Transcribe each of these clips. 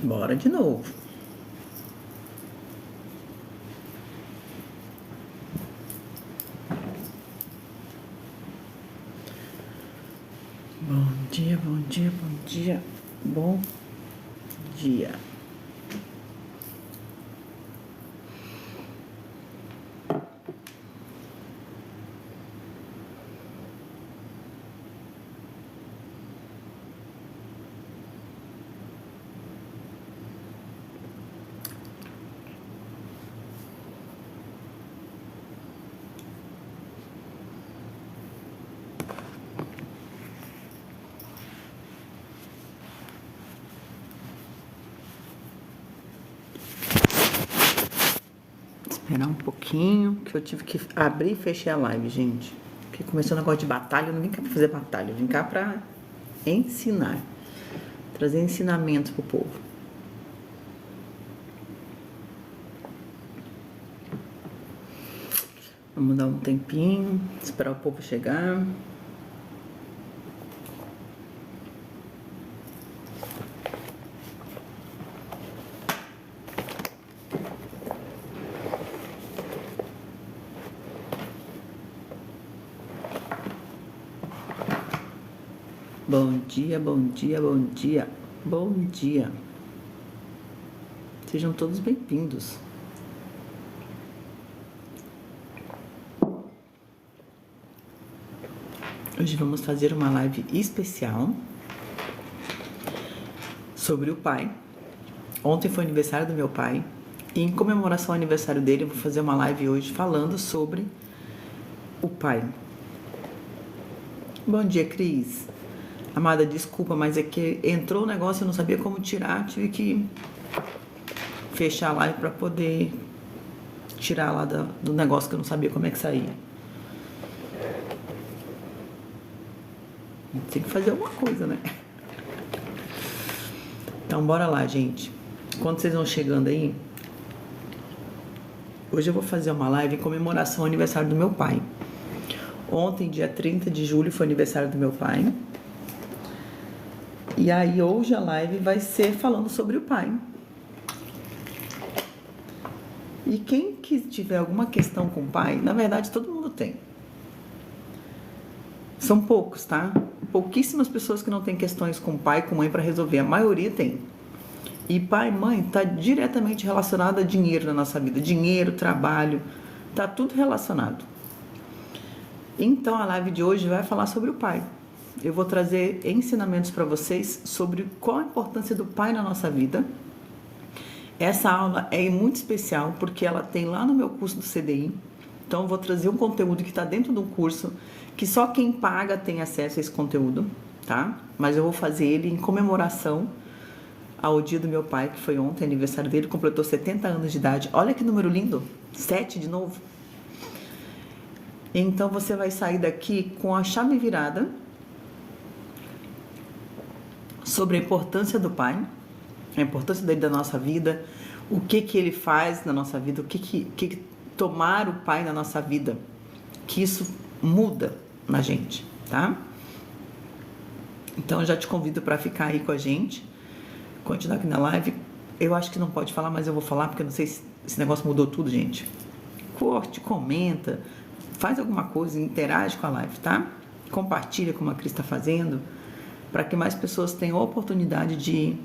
Bora de novo. Bom dia, bom dia, bom dia, bom dia. Esperar um pouquinho, que eu tive que abrir e fechar a live, gente. Porque começou o negócio de batalha, eu não vim cá pra fazer batalha, eu vim cá pra ensinar. Trazer ensinamentos pro povo. Vamos dar um tempinho, esperar o povo chegar. Bom dia, bom dia, bom dia, bom dia. Sejam todos bem-vindos. Hoje vamos fazer uma live especial sobre o pai. Ontem foi aniversário do meu pai e em comemoração ao aniversário dele eu vou fazer uma live hoje falando sobre o pai. Bom dia, Cris. Amada, desculpa, mas é que entrou o negócio, eu não sabia como tirar, tive que fechar a live para poder tirar lá do negócio que eu não sabia como é que saía. Tem que fazer alguma coisa, né? Então, bora lá, gente. Quando vocês vão chegando aí, hoje eu vou fazer uma live em comemoração ao aniversário do meu pai. Ontem, dia 30 de julho, foi aniversário do meu pai. E aí, hoje a live vai ser falando sobre o pai. E quem que tiver alguma questão com o pai, na verdade, todo mundo tem. São poucos, tá? Pouquíssimas pessoas que não têm questões com pai, com mãe para resolver. A maioria tem. E pai e mãe tá diretamente relacionado a dinheiro na nossa vida. Dinheiro, trabalho, tá tudo relacionado. Então, a live de hoje vai falar sobre o pai. Eu vou trazer ensinamentos para vocês sobre qual a importância do pai na nossa vida. Essa aula é muito especial porque ela tem lá no meu curso do CDI. Então, eu vou trazer um conteúdo que está dentro do curso, que só quem paga tem acesso a esse conteúdo, tá? Mas eu vou fazer ele em comemoração ao dia do meu pai, que foi ontem, aniversário dele, completou 70 anos de idade. Olha que número lindo, 7 de novo. Então, você vai sair daqui com a chave virada sobre a importância do pai, a importância dele da nossa vida, o que ele faz na nossa vida, o que tomar o pai na nossa vida, que isso muda na gente, tá? Então, eu já te convido para ficar aí com a gente, continuar aqui na live. Eu acho que não pode falar, mas eu vou falar, porque eu não sei se esse negócio mudou tudo, gente. Curte, comenta, faz alguma coisa, interage com a live, tá? Compartilha como a Cris está fazendo, para que mais pessoas tenham a oportunidade de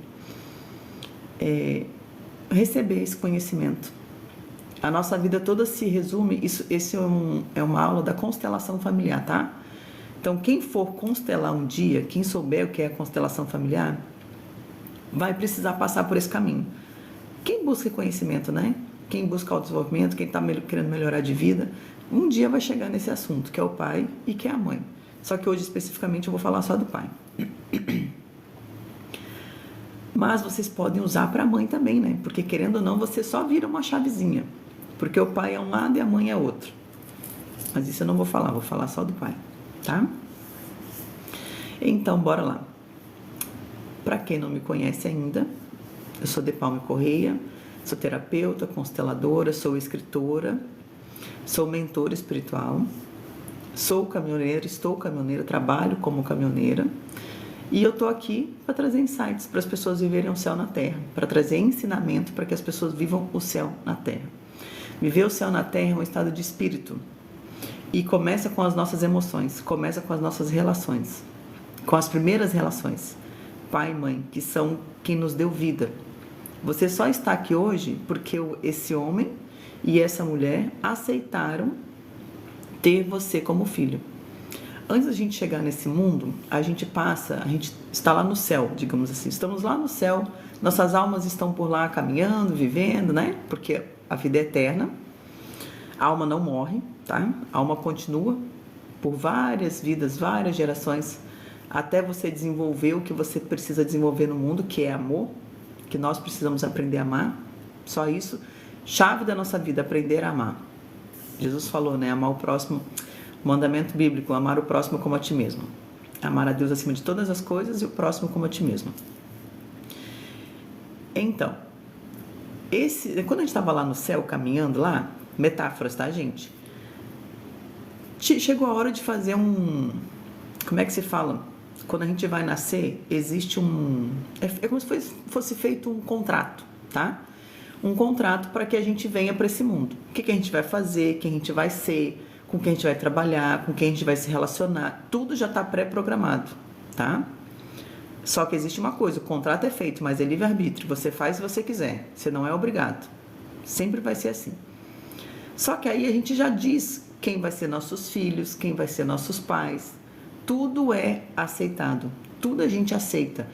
receber esse conhecimento. A nossa vida toda se resume, esse é uma aula da constelação familiar, tá? Então, quem for constelar um dia, quem souber o que é a constelação familiar, vai precisar passar por esse caminho. Quem busca conhecimento, né? Quem busca o desenvolvimento, quem está querendo melhorar de vida, um dia vai chegar nesse assunto, que é o pai e que é a mãe. Só que hoje, especificamente, eu vou falar só do pai. Mas vocês podem usar para a mãe também, né? Porque, querendo ou não, você só vira uma chavezinha. Porque o pai é um lado e a mãe é outro. Mas isso eu não vou falar só do pai, tá? Então, bora lá. Para quem não me conhece ainda, eu sou De Palma Correia, sou terapeuta, consteladora, sou escritora, sou mentora espiritual, sou caminhoneira, estou caminhoneira, trabalho como caminhoneira E eu tô aqui para trazer insights para as pessoas viverem o céu na terra, para trazer ensinamento para que as pessoas vivam o céu na terra. Viver o céu na terra é um estado de espírito. E começa com as nossas emoções, começa com as nossas relações, com as primeiras relações. Pai e mãe, que são quem nos deu vida. Você só está aqui hoje porque esse homem e essa mulher aceitaram ter você como filho. Antes da gente chegar nesse mundo, a gente está lá no céu, digamos assim. Estamos lá no céu, nossas almas estão por lá caminhando, vivendo, né? Porque a vida é eterna, a alma não morre, tá? A alma continua por várias vidas, várias gerações, até você desenvolver o que você precisa desenvolver no mundo, que é amor, que nós precisamos aprender a amar. Só isso, chave da nossa vida, aprender a amar. Jesus falou, né? Amar o próximo. Mandamento bíblico, amar o próximo como a ti mesmo. Amar a Deus acima de todas as coisas e o próximo como a ti mesmo. Então, quando a gente estava lá no céu, caminhando lá, metáforas, tá, gente? Chegou a hora de fazer como é que se fala? Quando a gente vai nascer, existe é como se fosse feito um contrato, tá? Um contrato para que a gente venha para esse mundo. O que a gente vai fazer, quem a gente vai ser, com quem a gente vai trabalhar, com quem a gente vai se relacionar, tudo já está pré-programado, tá? Só que existe uma coisa, o contrato é feito, mas é livre-arbítrio, você faz se você quiser, você não é obrigado, sempre vai ser assim. Só que aí a gente já diz quem vai ser nossos filhos, quem vai ser nossos pais, tudo é aceitado, tudo a gente aceita.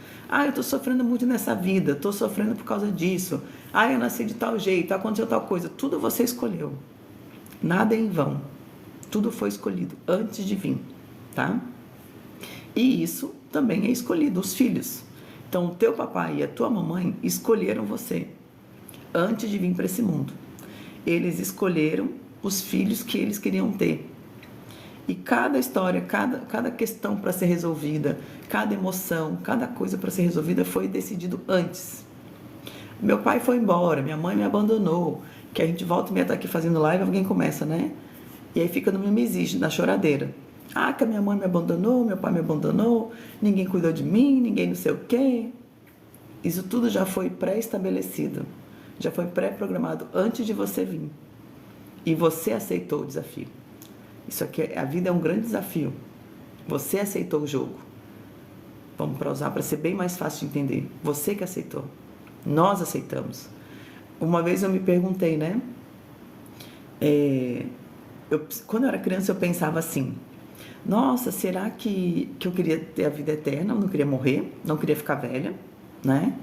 Eu estou sofrendo muito nessa vida, estou sofrendo por causa disso, eu nasci de tal jeito, aconteceu tal coisa, tudo você escolheu, nada é em vão. Tudo foi escolhido antes de vir, tá? E isso também é escolhido, os filhos. Então, o teu papai e a tua mamãe escolheram você antes de vir para esse mundo. Eles escolheram os filhos que eles queriam ter. E cada história, cada questão para ser resolvida, cada emoção, cada coisa para ser resolvida foi decidido antes. Meu pai foi embora, minha mãe me abandonou, que a gente volta e meia tá aqui fazendo live, alguém começa, né? E aí fica no mimizite, na choradeira. Que a minha mãe me abandonou, meu pai me abandonou, ninguém cuidou de mim, ninguém não sei o quê. Isso tudo já foi pré-estabelecido, já foi pré-programado antes de você vir. E você aceitou o desafio. Isso aqui, a vida é um grande desafio. Você aceitou o jogo. Vamos usar para ser bem mais fácil de entender. Você que aceitou. Nós aceitamos. Uma vez eu me perguntei, né? Quando eu era criança, eu pensava assim: nossa, será que eu queria ter a vida eterna? Eu não queria morrer, não queria ficar velha, né?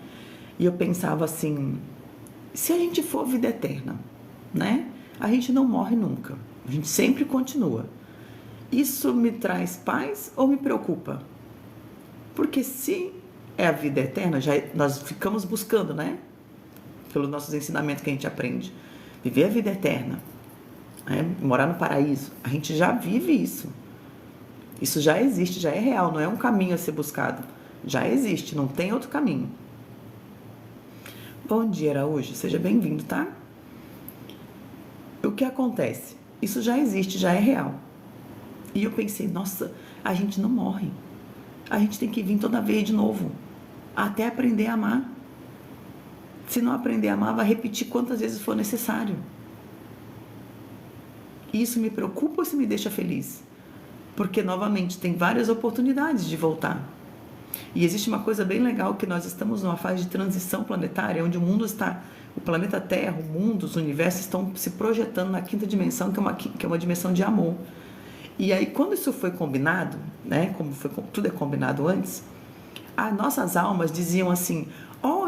E eu pensava assim: se a gente for vida eterna, né? A gente não morre nunca, a gente sempre continua. Isso me traz paz ou me preocupa? Porque se é a vida eterna, nós ficamos buscando, né? Pelos nossos ensinamentos que a gente aprende, viver a vida eterna. Morar no paraíso, a gente já vive isso. Isso já existe, já é real, não é um caminho a ser buscado. Já existe, não tem outro caminho. Bom dia, Araújo, seja bem-vindo, tá? O que acontece? Isso já existe, já é real. E eu pensei, nossa, a gente não morre. A gente tem que vir toda vez de novo, até aprender a amar. Se não aprender a amar, vai repetir quantas vezes for necessário. Isso me preocupa ou isso me deixa feliz? Porque, novamente, tem várias oportunidades de voltar. E existe uma coisa bem legal, que nós estamos numa fase de transição planetária, onde o mundo está, o planeta Terra, o mundo, os universos estão se projetando na quinta dimensão, que é uma dimensão de amor. E aí, quando isso foi combinado, né, tudo é combinado antes, as nossas almas diziam assim: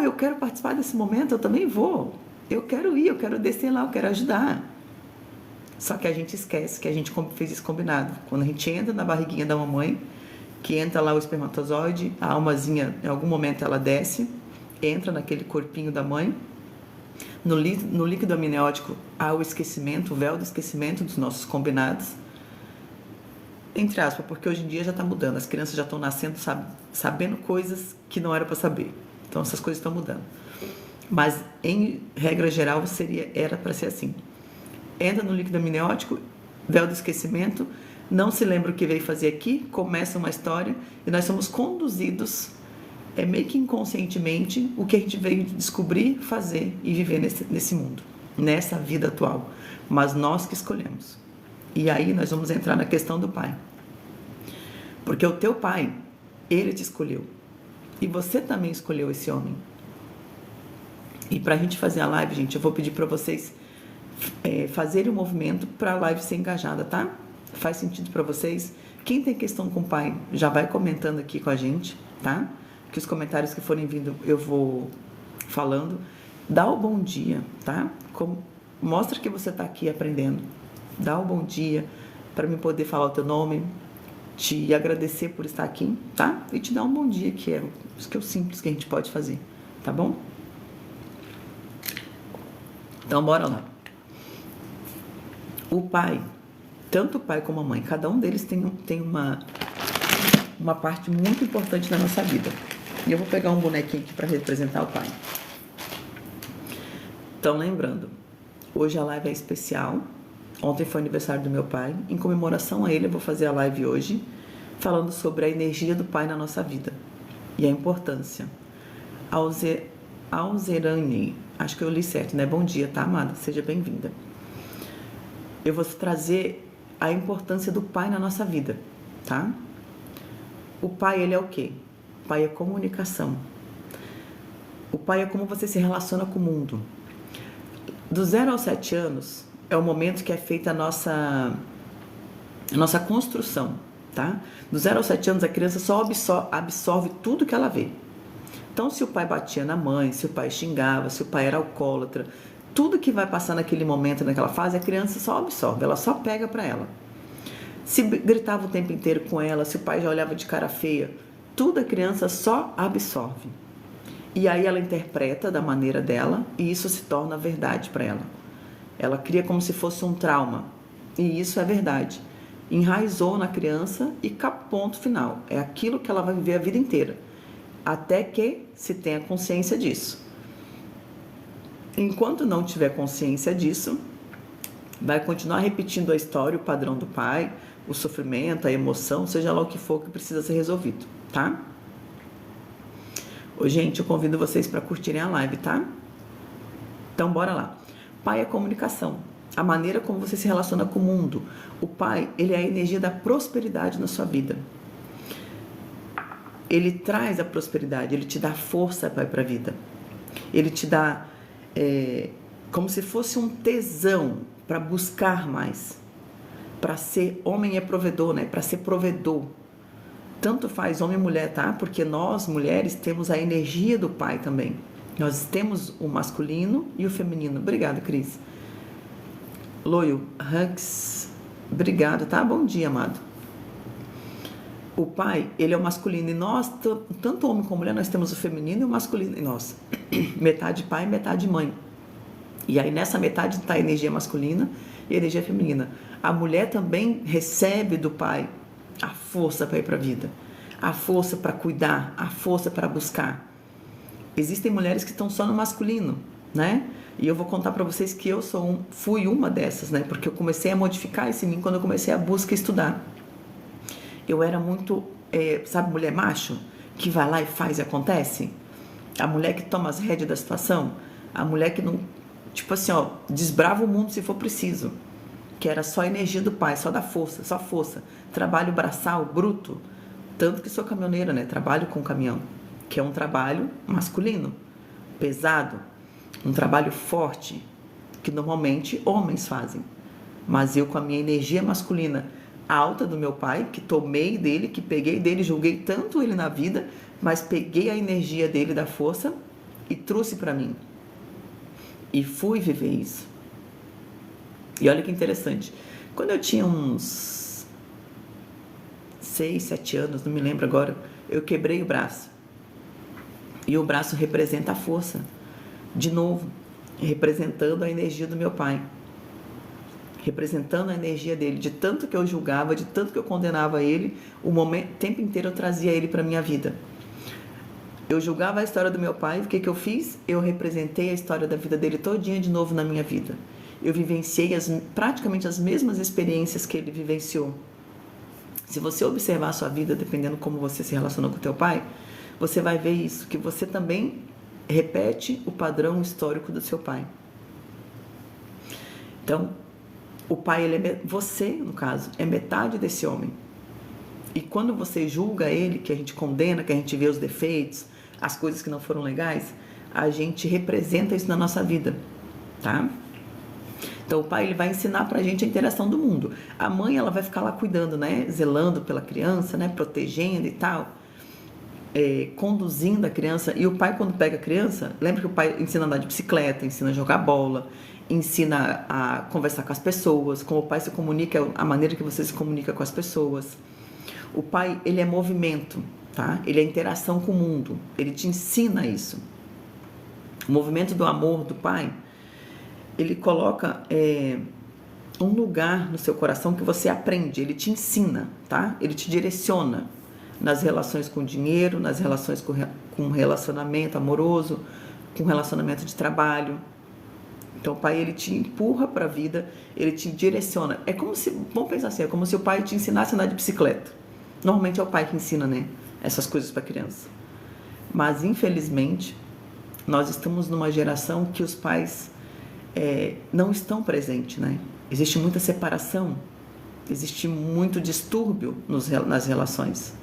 eu quero participar desse momento, eu também vou. Eu quero ir, eu quero descer lá, eu quero ajudar. Só que a gente esquece que a gente fez isso combinado. Quando a gente entra na barriguinha da mamãe, que entra lá o espermatozoide, a almazinha, em algum momento ela desce, entra naquele corpinho da mãe. No líquido amniótico há o esquecimento, o véu do esquecimento dos nossos combinados. Entre aspas, porque hoje em dia já está mudando. As crianças já estão nascendo sabendo coisas que não era para saber. Então essas coisas estão mudando. Mas, em regra geral, era para ser assim. Entra no líquido amniótico véu do esquecimento, não se lembra o que veio fazer aqui, começa uma história e nós somos conduzidos, meio que inconscientemente, o que a gente veio descobrir, fazer e viver nesse mundo, nessa vida atual. Mas nós que escolhemos. E aí nós vamos entrar na questão do pai. Porque o teu pai, ele te escolheu. E você também escolheu esse homem. E pra gente fazer a live, gente, eu vou pedir pra vocês fazerem um movimento pra live ser engajada, tá? Faz sentido pra vocês? Quem tem questão com o pai, já vai comentando aqui com a gente, tá? Que os comentários que forem vindo eu vou falando. Dá o bom dia, tá? Mostra que você tá aqui aprendendo. Dá o bom dia para mim poder falar o teu nome, te agradecer por estar aqui, tá? E te dar um bom dia, que é o simples que a gente pode fazer, tá bom? Então, bora lá. O pai, tanto o pai como a mãe, cada um deles tem uma parte muito importante na nossa vida. E eu vou pegar um bonequinho aqui para representar o pai. Então, lembrando, hoje a live é especial. Ontem foi aniversário do meu pai. Em comemoração a ele, eu vou fazer a live hoje, falando sobre a energia do pai na nossa vida e a importância. Alzerane, acho que eu li certo, né? Bom dia, tá, amada? Seja bem-vinda. Eu vou trazer a importância do pai na nossa vida, tá? O pai, ele é o quê? O pai é comunicação. O pai é como você se relaciona com o mundo. Do 0 aos 7 anos é o momento que é feita a nossa construção, tá? Do 0 aos 7 anos a criança só absorve tudo que ela vê. Então, se o pai batia na mãe, se o pai xingava, se o pai era alcoólatra, tudo que vai passar naquele momento, naquela fase, a criança só absorve, ela só pega para ela. Se gritava o tempo inteiro com ela, se o pai já olhava de cara feia, tudo a criança só absorve. E aí ela interpreta da maneira dela e isso se torna verdade para ela. Ela cria como se fosse um trauma. E isso é verdade. Enraizou na criança e ponto final. É aquilo que ela vai viver a vida inteira. Até que se tenha consciência disso. Enquanto não tiver consciência disso, vai continuar repetindo a história, o padrão do pai, o sofrimento, a emoção, seja lá o que for que precisa ser resolvido, tá? Ô, gente, eu convido vocês para curtirem a live, tá? Então, bora lá. Pai é comunicação. A maneira como você se relaciona com o mundo. O pai, ele é a energia da prosperidade na sua vida. Ele traz a prosperidade, ele te dá força, pai, para a vida. Ele te dá como se fosse um tesão para buscar mais. Para ser homem é provedor, né? Para ser provedor. Tanto faz homem e mulher, tá? Porque nós, mulheres, temos a energia do pai também. Nós temos o masculino e o feminino. Obrigada, Cris. Loio, hugs. Obrigado, tá? Bom dia, amado. O pai, ele é o masculino. E nós, tanto homem como mulher, nós temos o feminino e o masculino em nós. Metade pai, metade mãe. E aí nessa metade está a energia masculina e a energia feminina. A mulher também recebe do pai a força para ir para a vida, a força para cuidar, a força para buscar. Existem mulheres que estão só no masculino, né? E eu vou contar para vocês que eu fui uma dessas, né? Porque eu comecei a modificar esse mim quando eu comecei a buscar e estudar. Eu era muito, sabe, mulher macho? Que vai lá e faz e acontece? A mulher que toma as rédeas da situação? A mulher que não, tipo assim, ó, desbrava o mundo se for preciso. Que era só a energia do pai, só da força, só força. Trabalho braçal, bruto. Tanto que sou caminhoneira, né? Trabalho com caminhão. Que é um trabalho masculino, pesado. Um trabalho forte, que normalmente homens fazem. Mas eu, com a minha energia masculina alta do meu pai, que tomei dele, que peguei dele, julguei tanto ele na vida, mas peguei a energia dele, da força, e trouxe para mim. E fui viver isso. E olha que interessante. Quando eu tinha uns 6, 7 anos, não me lembro agora, eu quebrei o braço. E o braço representa a força. De novo, representando a energia do meu pai. Representando a energia dele. De tanto que eu julgava, de tanto que eu condenava ele, o tempo inteiro eu trazia ele para a minha vida. Eu julgava a história do meu pai, o que eu fiz? Eu representei a história da vida dele todinha de novo na minha vida. eu vivenciei praticamente as mesmas experiências que ele vivenciou. Se você observar a sua vida, dependendo como você se relacionou com o teu pai, você vai ver isso, que você também repete o padrão histórico do seu pai. Então, o pai, você, no caso, é metade desse homem. E quando você julga ele, que a gente condena, que a gente vê os defeitos, as coisas que não foram legais, a gente representa isso na nossa vida, tá? Então, o pai, ele vai ensinar pra gente a interação do mundo. A mãe, ela vai ficar lá cuidando, né? Zelando pela criança, né? Protegendo e tal. Conduzindo a criança. E o pai, quando pega a criança, lembra que o pai ensina a andar de bicicleta, ensina a jogar bola, ensina a conversar com as pessoas. Como o pai se comunica, a maneira que você se comunica com as pessoas. O pai, ele é movimento, tá? Ele é interação com o mundo. Ele te ensina isso. O movimento do amor do pai, ele coloca um lugar no seu coração que você aprende, ele te ensina, tá? Ele te direciona nas relações com o dinheiro, nas relações com relacionamento amoroso, com relacionamento de trabalho. Então o pai, ele te empurra para a vida, ele te direciona. É como se, vamos pensar assim, é como se o pai te ensinasse a andar de bicicleta. Normalmente é o pai que ensina, né, essas coisas para a criança. Mas infelizmente, nós estamos numa geração que os pais não estão presentes, né? Existe muita separação, existe muito distúrbio nas relações.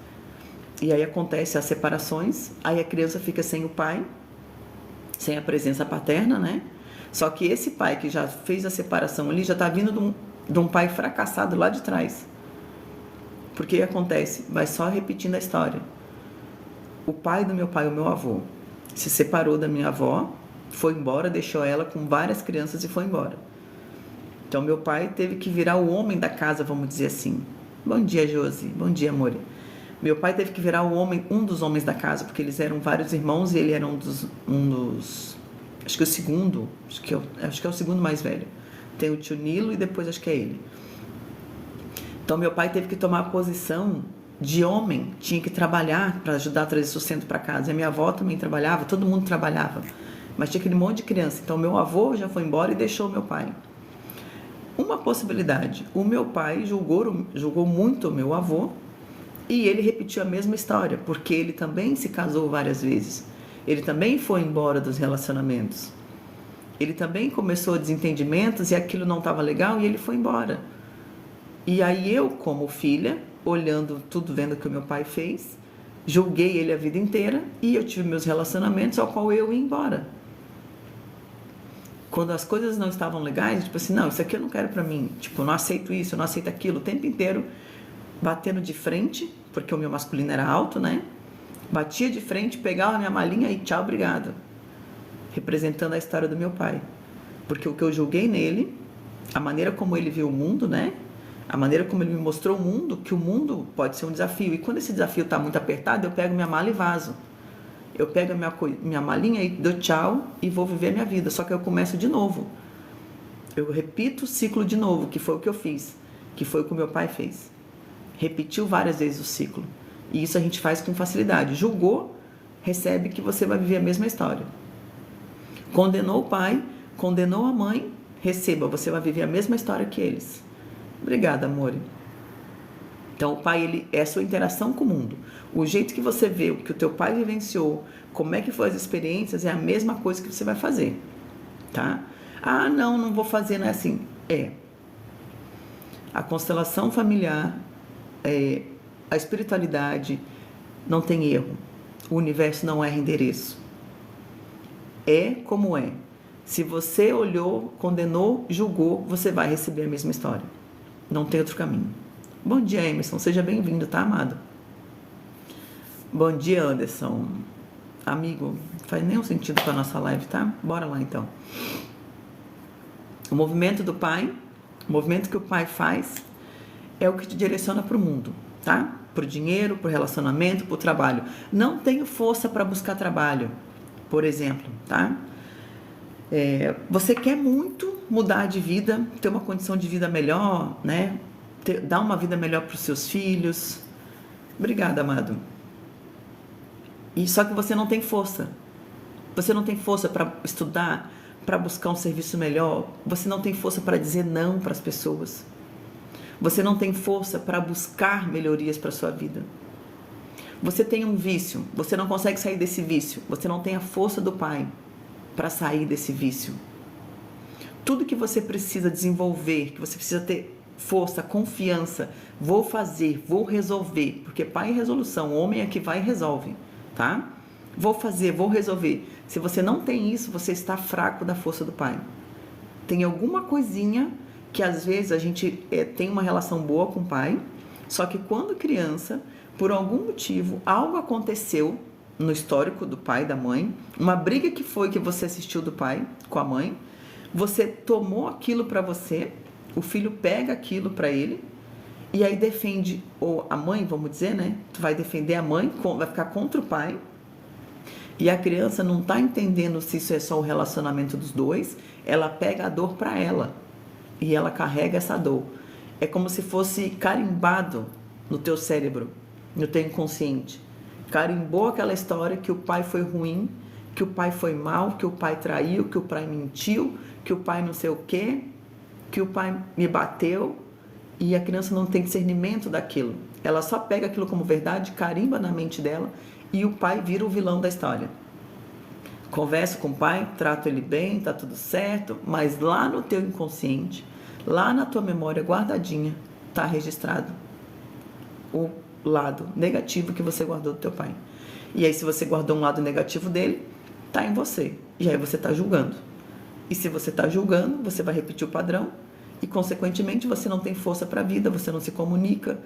E aí acontece as separações, aí a criança fica sem o pai, sem a presença paterna, né? Só que esse pai que já fez a separação ali, já está vindo de um pai fracassado lá de trás. Porque acontece? Vai só repetindo a história. O pai do meu pai, o meu avô, se separou da minha avó, foi embora, deixou ela com várias crianças e foi embora. Então, meu pai teve que virar o homem da casa, vamos dizer assim. Bom dia, Josi. Bom dia, amor. Meu pai teve que virar um dos homens da casa, porque eles eram vários irmãos e ele era um dos acho que o segundo, acho que é o segundo mais velho. Tem o tio Nilo e depois acho que é ele. Então, meu pai teve que tomar a posição de homem, tinha que trabalhar para ajudar a trazer sustento para casa. E a minha avó também trabalhava, todo mundo trabalhava. Mas tinha aquele monte de criança. Então, meu avô já foi embora e deixou meu pai. Uma possibilidade, o meu pai julgou muito o meu avô e ele repetiu a mesma história, porque ele também se casou várias vezes. Ele também foi embora dos relacionamentos. Ele também começou desentendimentos e aquilo não estava legal e ele foi embora. E aí eu, como filha, olhando tudo, vendo o que o meu pai fez, julguei ele a vida inteira e eu tive meus relacionamentos ao qual eu ia embora. Quando as coisas não estavam legais, tipo assim, não, isso aqui eu não quero pra mim, tipo, eu não aceito isso, eu não aceito aquilo, o tempo inteiro batendo de frente, porque o meu masculino era alto, né? Batia de frente, pegava a minha malinha e tchau, obrigado. Representando a história do meu pai. Porque o que eu julguei nele, a maneira como ele viu o mundo, né? A maneira como ele me mostrou o mundo, que o mundo pode ser um desafio. E quando esse desafio está muito apertado, eu pego minha mala e vazo. Eu pego a minha malinha e dou tchau e vou viver a minha vida. Só que eu começo de novo. Eu repito o ciclo de novo, que foi o que eu fiz. Que foi o que o meu pai fez. Repetiu várias vezes o ciclo. E isso a gente faz com facilidade. Julgou, recebe que você vai viver a mesma história. Condenou o pai, condenou a mãe, receba, você vai viver a mesma história que eles. Obrigada, amor. Então, o pai, ele é a sua interação com o mundo. O jeito que você vê, o que o teu pai vivenciou, como é que foram as experiências, é a mesma coisa que você vai fazer, tá? Ah, não vou fazer, não é assim. A constelação familiar, a espiritualidade, não tem erro. O universo não erra endereço. É como é. Se você olhou, condenou, julgou, você vai receber a mesma história. Não tem outro caminho. Bom dia, Emerson. Seja bem-vindo, tá, amado? Bom dia, Anderson. Amigo, não faz nenhum sentido para nossa live, tá? Bora lá, então. O movimento do pai, o movimento que o pai faz, é o que te direciona para o mundo, tá? Para o dinheiro, para o relacionamento, para o trabalho. Não tenho força para buscar trabalho, por exemplo, tá? Você quer muito mudar de vida, ter uma condição de vida melhor, né? Dar uma vida melhor para os seus filhos. Obrigada, amado. E só que você não tem força. Você não tem força para estudar, para buscar um serviço melhor, você não tem força para dizer não para as pessoas. Você não tem força para buscar melhorias para a sua vida. Você tem um vício, você não consegue sair desse vício, você não tem a força do Pai para sair desse vício. Tudo que você precisa desenvolver, que você precisa ter força, confiança, vou fazer, vou resolver, porque Pai é resolução, o homem é que vai e resolve, tá? Vou fazer, vou resolver. Se você não tem isso, você está fraco da força do Pai. Tem alguma coisinha que às vezes a gente tem uma relação boa com o Pai, só que quando criança, por algum motivo, algo aconteceu no histórico do pai e da mãe, uma briga que foi que você assistiu do pai com a mãe, você tomou aquilo para você, o filho pega aquilo para ele, e aí defende, ou a mãe, vamos dizer, né? Tu vai defender a mãe, vai ficar contra o pai, e a criança não está entendendo se isso é só o relacionamento dos dois, ela pega a dor para ela, e ela carrega essa dor. É como se fosse carimbado no teu cérebro, no teu inconsciente. Carimbou aquela história que o pai foi ruim, que o pai foi mal, que o pai traiu, que o pai mentiu, que o pai não sei o quê, que o pai me bateu, e a criança não tem discernimento daquilo. Ela só pega aquilo como verdade, carimba na mente dela, e o pai vira o vilão da história. Conversa com o pai, trato ele bem, tá tudo certo, mas lá no teu inconsciente, lá na tua memória guardadinha, tá registrado o lado negativo que você guardou do teu pai. E aí, se você guardou um lado negativo dele, tá em você. E aí você tá julgando. E se você tá julgando, você vai repetir o padrão e, consequentemente, você não tem força para a vida, você não se comunica,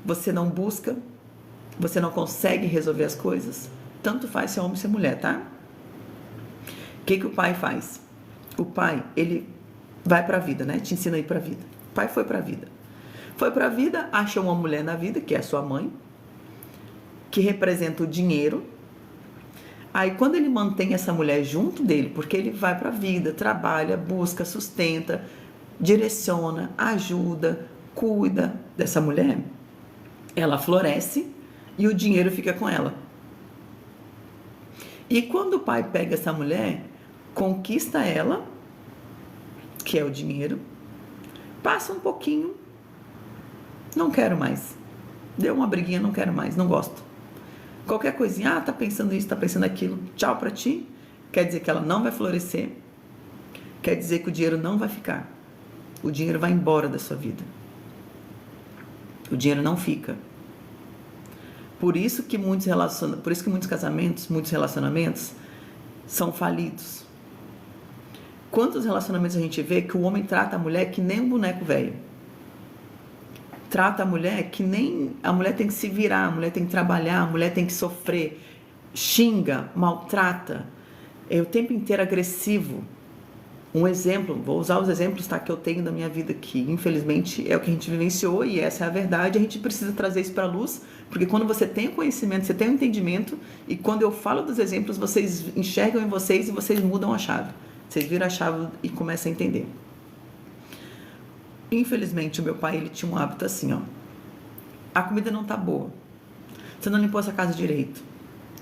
você não busca, você não consegue resolver as coisas. Tanto faz se é homem ou se é mulher, tá? O que o pai faz? O pai, ele vai para a vida, né? Te ensina a ir para a vida. O pai foi para a vida. Foi para a vida, achou uma mulher na vida, que é a sua mãe, que representa o dinheiro. Aí, quando ele mantém essa mulher junto dele, porque ele vai para a vida, trabalha, busca, sustenta, direciona, ajuda, cuida dessa mulher, ela floresce e o dinheiro fica com ela. E quando o pai pega essa mulher, conquista ela, que é o dinheiro, passa um pouquinho, não quero mais. Deu uma briguinha, não quero mais, não gosto. Qualquer coisinha, tá pensando isso, tá pensando aquilo, tchau pra ti. Quer dizer que ela não vai florescer. Quer dizer que o dinheiro não vai ficar. O dinheiro vai embora da sua vida. O dinheiro não fica. Por isso que muitos casamentos, muitos relacionamentos são falidos. Quantos relacionamentos a gente vê que o homem trata a mulher que nem um boneco velho? Trata a mulher que nem... A mulher tem que se virar, a mulher tem que trabalhar, a mulher tem que sofrer, xinga, maltrata, é o tempo inteiro agressivo. Um exemplo, vou usar os exemplos, tá, que eu tenho da minha vida, que infelizmente é o que a gente vivenciou e essa é a verdade. A gente precisa trazer isso para a luz, porque quando você tem o conhecimento, você tem o entendimento, e quando eu falo dos exemplos, vocês enxergam em vocês e vocês mudam a chave. Vocês viram a chave e começam a entender. Infelizmente, o meu pai, ele tinha um hábito assim, ó. A comida não tá boa. Você não limpou essa casa direito.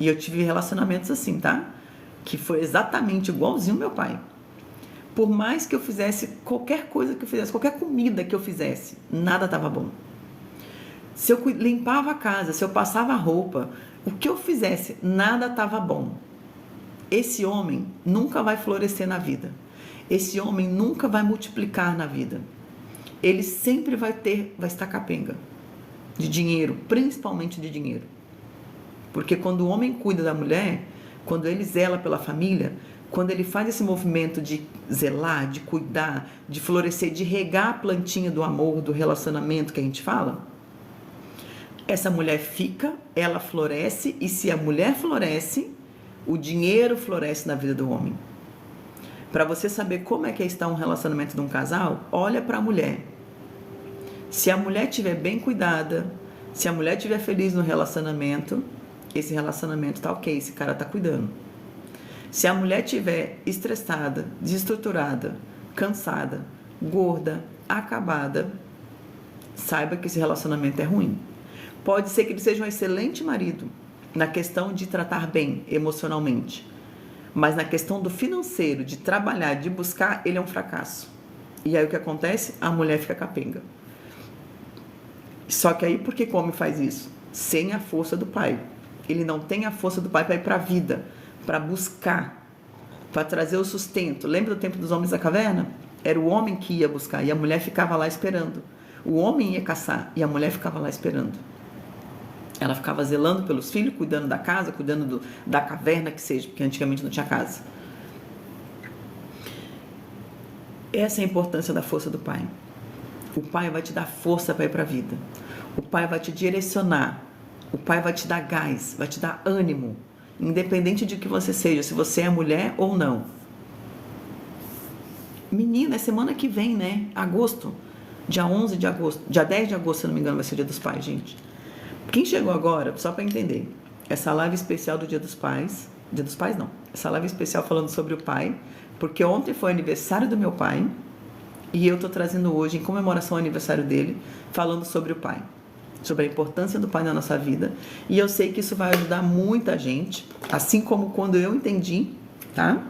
E eu tive relacionamentos assim, tá? Que foi exatamente igualzinho ao meu pai. Por mais que eu fizesse qualquer coisa que eu fizesse, qualquer comida que eu fizesse, nada tava bom. Se eu limpava a casa, se eu passava a roupa, o que eu fizesse, nada tava bom. Esse homem nunca vai florescer na vida. Esse homem nunca vai multiplicar na vida. Ele sempre vai estar capenga de dinheiro, principalmente de dinheiro. Porque quando o homem cuida da mulher, quando ele zela pela família, quando ele faz esse movimento de zelar, de cuidar, de florescer, de regar a plantinha do amor, do relacionamento que a gente fala, essa mulher fica, ela floresce, e se a mulher floresce, o dinheiro floresce na vida do homem. Para você saber como é que está um relacionamento de um casal, olha para a mulher. Se a mulher estiver bem cuidada, se a mulher estiver feliz no relacionamento, esse relacionamento tá ok, esse cara tá cuidando. Se a mulher estiver estressada, desestruturada, cansada, gorda, acabada, saiba que esse relacionamento é ruim. Pode ser que ele seja um excelente marido na questão de tratar bem emocionalmente, Mas na questão do financeiro, de trabalhar, de buscar, ele é um fracasso. E aí o que acontece? A mulher fica capenga. Só que aí por que o homem faz isso? Sem a força do pai. Ele não tem a força do pai para ir para a vida, para buscar, para trazer o sustento. Lembra do tempo dos homens da caverna? Era o homem que ia buscar e a mulher ficava lá esperando. O homem ia caçar e a mulher ficava lá esperando. Ela ficava zelando pelos filhos, cuidando da casa, cuidando da caverna, que seja, porque antigamente não tinha casa. Essa é a importância da força do pai. O pai vai te dar força para ir para a vida. O pai vai te direcionar. O pai vai te dar gás, vai te dar ânimo, independente de que você seja, se você é mulher ou não. Menina, é semana que vem, né? Agosto. Dia 11 de agosto. Dia 10 de agosto, se não me engano, vai ser o Dia dos Pais, gente. Quem chegou agora, só para entender, essa live especial do Dia dos Pais. Dia dos Pais, não. Essa live especial falando sobre o pai, porque ontem foi aniversário do meu pai e eu tô trazendo hoje, em comemoração ao aniversário dele, falando sobre o pai. Sobre a importância do pai na nossa vida. E eu sei que isso vai ajudar muita gente, assim como quando eu entendi, tá?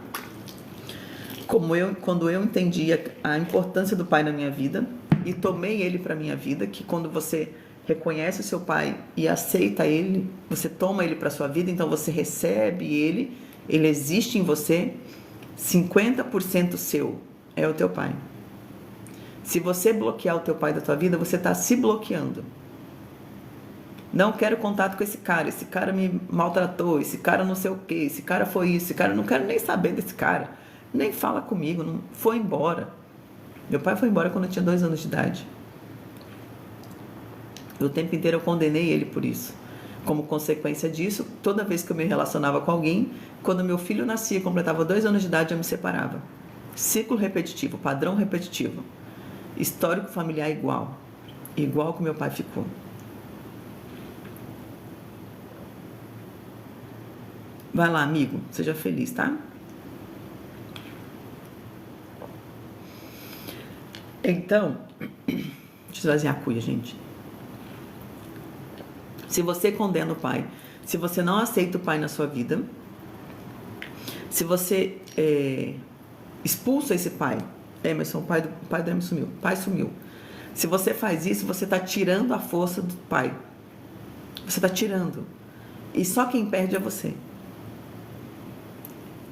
Quando eu entendi a importância do pai na minha vida e tomei ele para minha vida, que quando você reconhece o seu pai e aceita ele, você toma ele para sua vida, então você recebe ele existe em você, 50% seu é o teu pai. Se você bloquear o teu pai da tua vida, você está se bloqueando. Não quero contato com esse cara me maltratou, esse cara não sei o que, esse cara foi isso, esse cara, não quero nem saber desse cara, nem fala comigo, não, foi embora. Meu pai foi embora quando eu tinha 2 anos de idade. O tempo inteiro eu condenei ele por isso. Como consequência disso, toda vez que eu me relacionava com alguém, quando meu filho nascia e completava 2 anos de idade, eu me separava. Ciclo repetitivo, padrão repetitivo. Histórico familiar igual. Igual que meu pai ficou. Vai lá, amigo, seja feliz, tá? Então, deixa eu esvaziar a cuia, gente. Se você condena o pai, se você não aceita o pai na sua vida, se você expulsa esse pai, Emerson, o pai do Emerson sumiu, o pai sumiu. Se você faz isso, você está tirando a força do pai. Você está tirando. E só quem perde é você.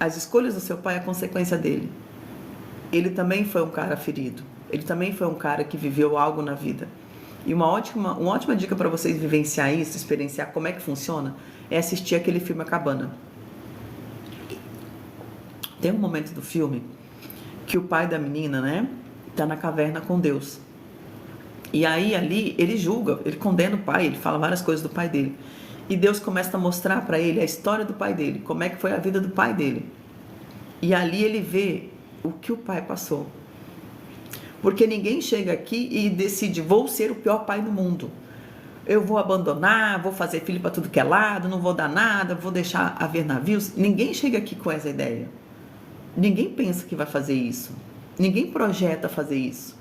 As escolhas do seu pai é a consequência dele. Ele também foi um cara ferido. Ele também foi um cara que viveu algo na vida. E uma ótima dica para vocês vivenciar isso, experienciar como é que funciona, é assistir aquele filme A Cabana. Tem um momento do filme que o pai da menina, né, tá na caverna com Deus. E aí ali ele julga, ele condena o pai, ele fala várias coisas do pai dele. E Deus começa a mostrar para ele a história do pai dele, como é que foi a vida do pai dele. E ali ele vê o que o pai passou. Porque ninguém chega aqui e decide, vou ser o pior pai do mundo. Eu vou abandonar, vou fazer filho para tudo que é lado, não vou dar nada, vou deixar haver navios. Ninguém chega aqui com essa ideia. Ninguém pensa que vai fazer isso. Ninguém projeta fazer isso.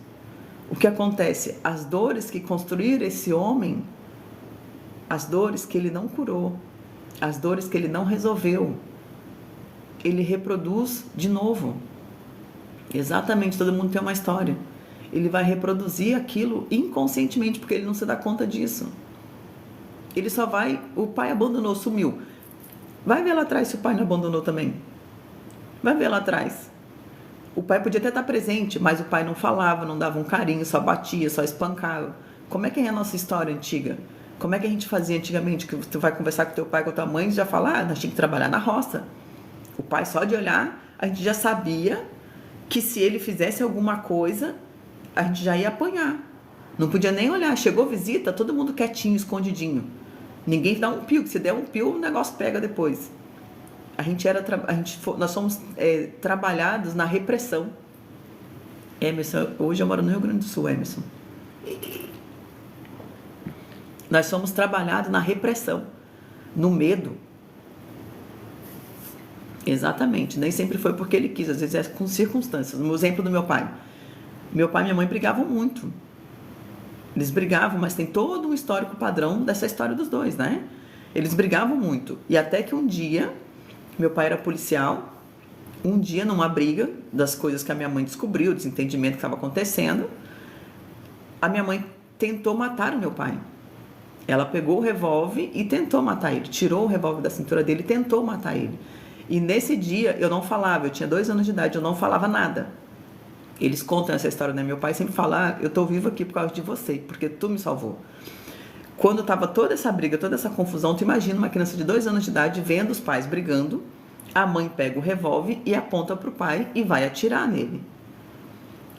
O que acontece? As dores que construíram esse homem, as dores que ele não curou, as dores que ele não resolveu, ele reproduz de novo. Exatamente, todo mundo tem uma história. Ele vai reproduzir aquilo inconscientemente, porque ele não se dá conta disso. Ele só vai... O pai abandonou, sumiu. Vai ver lá atrás se o pai não abandonou também. Vai ver lá atrás. O pai podia até estar presente, mas o pai não falava, não dava um carinho, só batia, só espancava. Como é que é a nossa história antiga? Como é que a gente fazia antigamente? Que tu vai conversar com teu pai, com a tua mãe, e já fala, nós tínhamos que trabalhar na roça. O pai só de olhar, a gente já sabia que se ele fizesse alguma coisa, a gente já ia apanhar. Não podia nem olhar. Chegou visita, todo mundo quietinho, escondidinho. Ninguém dá um pio, que se der um pio, o negócio pega depois. Nós somos trabalhados na repressão. Emerson, hoje eu moro no Rio Grande do Sul, Emerson. Nós somos trabalhados na repressão, no medo. Exatamente, nem sempre foi porque ele quis, às vezes é com circunstâncias. No exemplo do meu pai. Meu pai e minha mãe brigavam muito. Eles brigavam, mas tem todo um histórico padrão dessa história dos dois, né? Eles brigavam muito. E até que um dia, meu pai era policial, Um dia, numa briga das coisas que a minha mãe descobriu, o desentendimento que estava acontecendo, a minha mãe tentou matar o meu pai. Ela pegou o revólver e tentou matar ele. Tirou o revólver da cintura dele e tentou matar ele. E nesse dia eu não falava, eu tinha 2 anos de idade, eu não falava nada. Eles contam essa história, né? Meu pai sempre fala, eu tô vivo aqui por causa de você, porque tu me salvou. Quando tava toda essa briga, toda essa confusão, tu imagina uma criança de 2 anos de idade vendo os pais brigando, a mãe pega o revólver e aponta pro pai e vai atirar nele.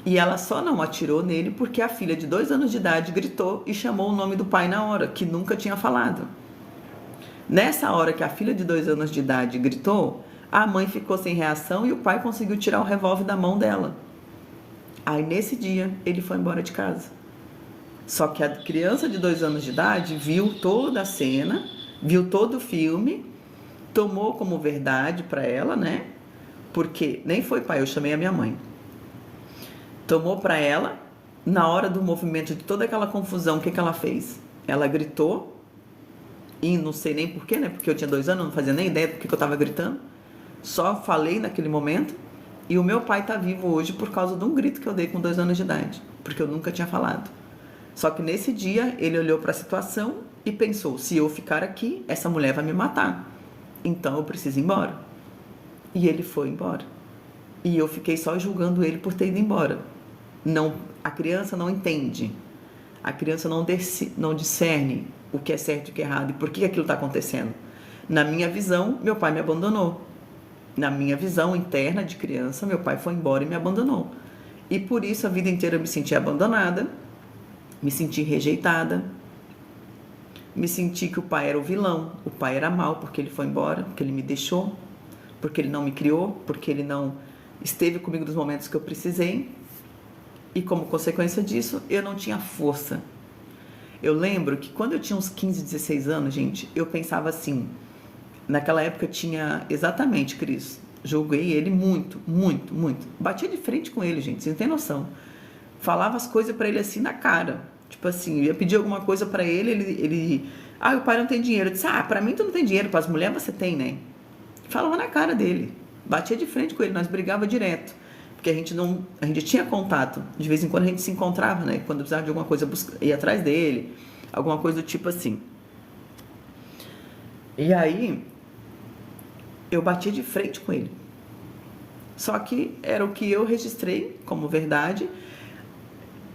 E ela só não atirou nele porque a filha de 2 anos de idade gritou e chamou o nome do pai na hora, que nunca tinha falado. Nessa hora que a filha de 2 anos de idade gritou, a mãe ficou sem reação e o pai conseguiu tirar o revólver da mão dela. Aí nesse dia ele foi embora de casa. Só que a criança de 2 anos de idade viu toda a cena, viu todo o filme, tomou como verdade para ela, né? Porque nem foi pai, eu chamei a minha mãe. Tomou para ela, na hora do movimento de toda aquela confusão, o que ela fez? Ela gritou, e não sei nem porquê, né? Porque eu tinha 2 anos, não fazia nem ideia do que eu estava gritando. Só falei naquele momento, e o meu pai está vivo hoje por causa de um grito que eu dei com 2 anos de idade, porque eu nunca tinha falado. Só que nesse dia, ele olhou para a situação e pensou, se eu ficar aqui, essa mulher vai me matar. Então eu preciso ir embora. E ele foi embora. E eu fiquei só julgando ele por ter ido embora. Não, a criança não entende. A criança não discerne o que é certo e o que é errado e por que aquilo está acontecendo. Na minha visão, meu pai me abandonou. Na minha visão interna de criança, meu pai foi embora e me abandonou. E por isso a vida inteira eu me senti abandonada, me senti rejeitada, me senti que o pai era o vilão, o pai era mau porque ele foi embora, porque ele me deixou, porque ele não me criou, porque ele não esteve comigo nos momentos que eu precisei. E como consequência disso, eu não tinha força. Eu lembro que quando eu tinha uns 15, 16 anos, gente, eu pensava assim, naquela época eu tinha exatamente, Cris, julguei ele muito, muito, muito. Batia de frente com ele, gente, vocês não tem noção. Falava as coisas pra ele assim na cara. Tipo assim, eu ia pedir alguma coisa pra ele, o pai não tem dinheiro. Eu disse, pra mim tu não tem dinheiro, pras mulheres você tem, né? Falava na cara dele. Batia de frente com ele, nós brigava direto. Porque a gente tinha contato. De vez em quando a gente se encontrava, né? Quando precisava de alguma coisa, ia atrás dele. Alguma coisa do tipo assim. E aí, eu batia de frente com ele. Só que era o que eu registrei como verdade.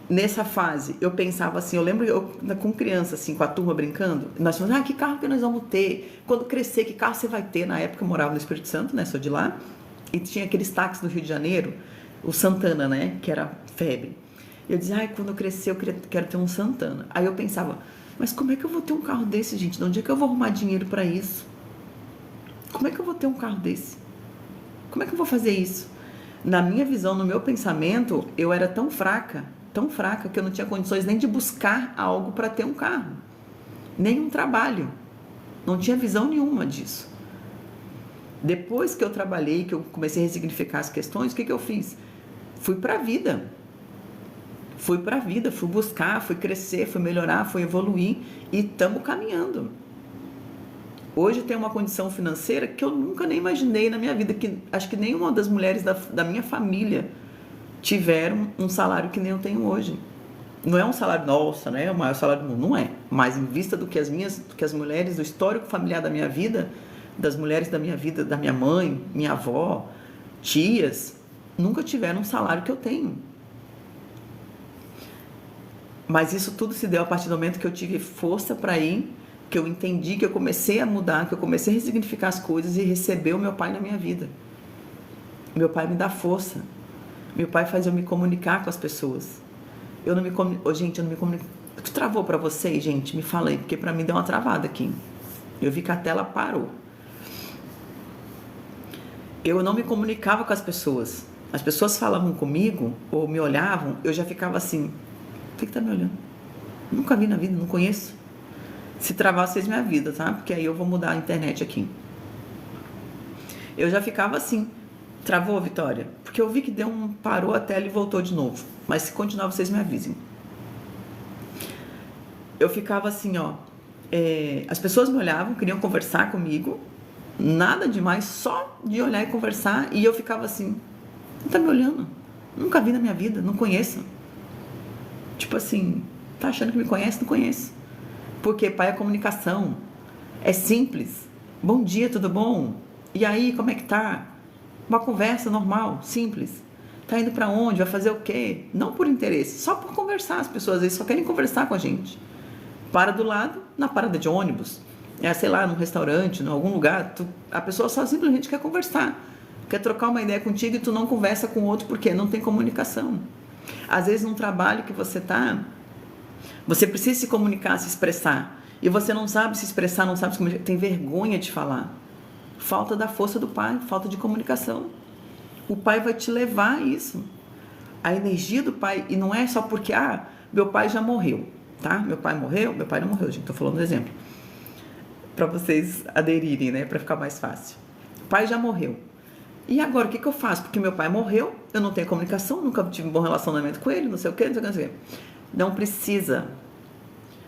Nessa fase, eu pensava assim, eu lembro com criança, assim, com a turma brincando, nós falamos, que carro que nós vamos ter? Quando crescer, que carro você vai ter? Na época eu morava no Espírito Santo, né? Sou de lá. E tinha aqueles táxis do Rio de Janeiro, o Santana, né? Que era febre. Eu dizia, quando eu crescer eu quero ter um Santana. Aí eu pensava, mas como é que eu vou ter um carro desse, gente? De onde é que eu vou arrumar dinheiro para isso? Como é que eu vou ter um carro desse? Como é que eu vou fazer isso? Na minha visão, no meu pensamento, eu era tão fraca que eu não tinha condições nem de buscar algo para ter um carro. Nem um trabalho. Não tinha visão nenhuma disso. Depois que eu trabalhei, que eu comecei a ressignificar as questões, o que eu fiz? Fui para a vida. Fui buscar, fui crescer, fui melhorar, fui evoluir e estamos caminhando. Hoje eu tenho uma condição financeira que eu nunca nem imaginei na minha vida, que acho que nenhuma das mulheres da minha família tiveram um salário que nem eu tenho hoje. Não é um salário, nossa, né? É o maior salário do mundo, não é. Mas em vista do que as mulheres, do histórico familiar da minha vida, das mulheres da minha vida, da minha mãe, minha avó, tias, nunca tiveram um salário que eu tenho. Mas isso tudo se deu a partir do momento que eu tive força para ir, que eu entendi, que eu comecei a mudar, que eu comecei a ressignificar as coisas e receber o meu pai na minha vida. Meu pai me dá força. Meu pai faz eu me comunicar com as pessoas. Eu não me comunico. Gente, eu não me comunico. Tu travou pra vocês, gente? Me fala aí, porque pra mim deu uma travada aqui. Eu vi que a tela parou. Eu não me comunicava com as pessoas. As pessoas falavam comigo ou me olhavam, eu já ficava assim, por que tá me olhando? Nunca vi na vida, não conheço. Se travar, vocês me avisam, tá? Porque aí eu vou mudar a internet aqui. Eu já ficava assim. Travou, Vitória? Porque eu vi que parou a tela e voltou de novo. Mas se continuar, vocês me avisem. Eu ficava assim, as pessoas me olhavam, queriam conversar comigo, Nada demais, só de olhar e conversar. E eu ficava assim, não tá me olhando? Nunca vi na minha vida, não conheço. Tipo assim, tá achando que me conhece? Não conheço. Porque pai é comunicação. É simples. Bom dia, tudo bom? E aí, como é que tá? Uma conversa normal, simples. Tá indo pra onde? Vai fazer o quê? Não por interesse, só por conversar. As pessoas às vezes só querem conversar com a gente. Para do lado, na parada de ônibus, sei lá, num restaurante, em algum lugar, a pessoa só simplesmente quer conversar. Quer trocar uma ideia contigo e tu não conversa com o outro porque não tem comunicação. Às vezes, num trabalho que você tá, você precisa se comunicar, se expressar. E você não sabe se expressar, não sabe se comunicar, tem vergonha de falar. Falta da força do pai, falta de comunicação. O pai vai te levar a isso. A energia do pai, e não é só porque, meu pai já morreu, tá? Meu pai morreu? Meu pai não morreu, gente, tô falando um exemplo. Para vocês aderirem, né? Para ficar mais fácil. O pai já morreu. E agora, o que eu faço? Porque meu pai morreu, eu não tenho comunicação, nunca tive um bom relacionamento com ele, não sei o que, não sei o que, não sei o que. Não precisa.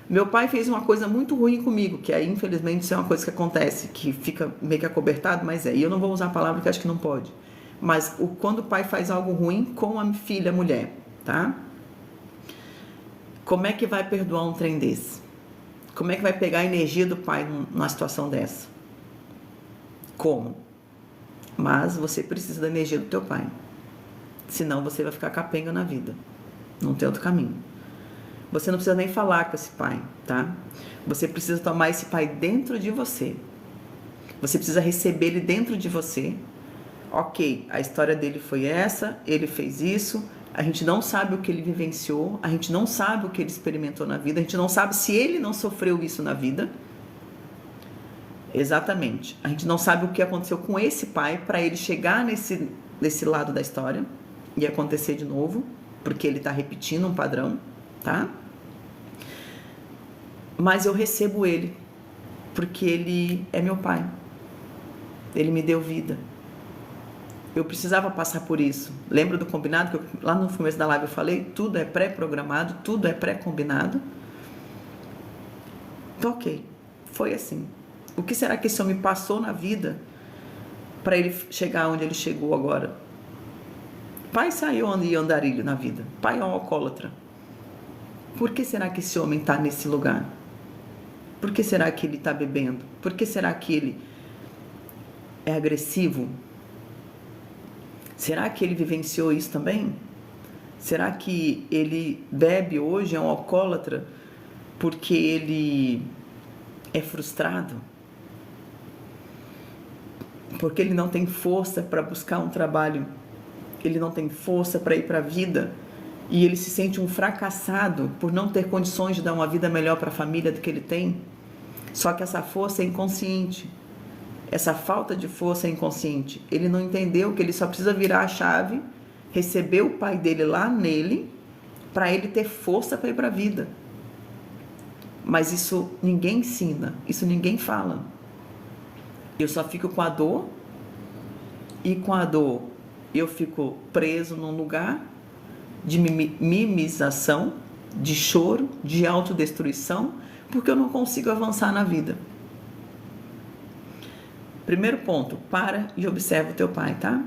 Meu pai fez uma coisa muito ruim comigo, que aí, infelizmente, isso é uma coisa que acontece, que fica meio que acobertado, mas e eu não vou usar a palavra que acho que não pode. Mas quando o pai faz algo ruim com a filha, a mulher, tá? Como é que vai perdoar um trem desse? Como é que vai pegar a energia do pai numa situação dessa? Como? Mas você precisa da energia do teu pai. Senão você vai ficar capenga na vida. Não tem outro caminho. Você não precisa nem falar com esse pai, tá? Você precisa tomar esse pai dentro de você. Você precisa receber ele dentro de você. Ok, a história dele foi essa, ele fez isso, a gente não sabe o que ele vivenciou, a gente não sabe o que ele experimentou na vida, a gente não sabe se ele não sofreu isso na vida. Exatamente. A gente não sabe o que aconteceu com esse pai para ele chegar nesse lado da história e acontecer de novo, porque ele está repetindo um padrão, tá? Mas eu recebo ele, porque ele é meu pai. Ele me deu vida. Eu precisava passar por isso. Lembra do combinado que lá no começo da live eu falei? Tudo é pré-programado, tudo é pré-combinado. Então, ok, foi assim. O que será que esse homem passou na vida para ele chegar onde ele chegou agora? Pai saiu e andarilho na vida. Pai é um alcoólatra. Por que será que esse homem está nesse lugar? Por que será que ele está bebendo? Por que será que ele é agressivo? Será que ele vivenciou isso também? Será que ele bebe hoje, é um alcoólatra, porque ele é frustrado? Porque ele não tem força para buscar um trabalho, ele não tem força para ir para a vida, e ele se sente um fracassado por não ter condições de dar uma vida melhor para a família do que ele tem? Só que essa força é inconsciente. Essa falta de força é inconsciente. Ele não entendeu que ele só precisa virar a chave, receber o pai dele lá nele, para ele ter força para ir para a vida. Mas isso ninguém ensina, isso ninguém fala. Eu só fico com a dor, e com a dor eu fico preso num lugar de mimização, de choro, de autodestruição, porque eu não consigo avançar na vida. Primeiro ponto, para e observa o teu pai, tá?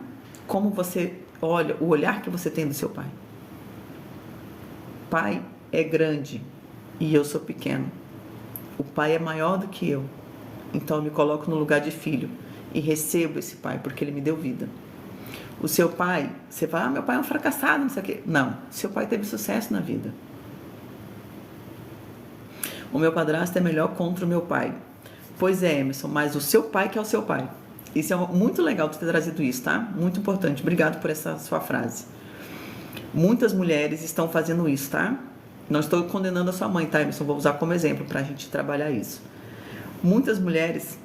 Como você olha, o olhar que você tem do seu pai. Pai é grande e eu sou pequeno. O pai é maior do que eu. Então eu me coloco no lugar de filho e recebo esse pai porque ele me deu vida. O seu pai, você fala, meu pai é um fracassado, não sei o quê. Não, seu pai teve sucesso na vida. O meu padrasto é melhor contra o meu pai. Pois é, Emerson, mas o seu pai que é o seu pai. Isso é muito legal tu ter trazido isso, tá? Muito importante. Obrigado por essa sua frase. Muitas mulheres estão fazendo isso, tá? Não estou condenando a sua mãe, tá, Emerson? Vou usar como exemplo pra gente trabalhar isso. Muitas mulheres...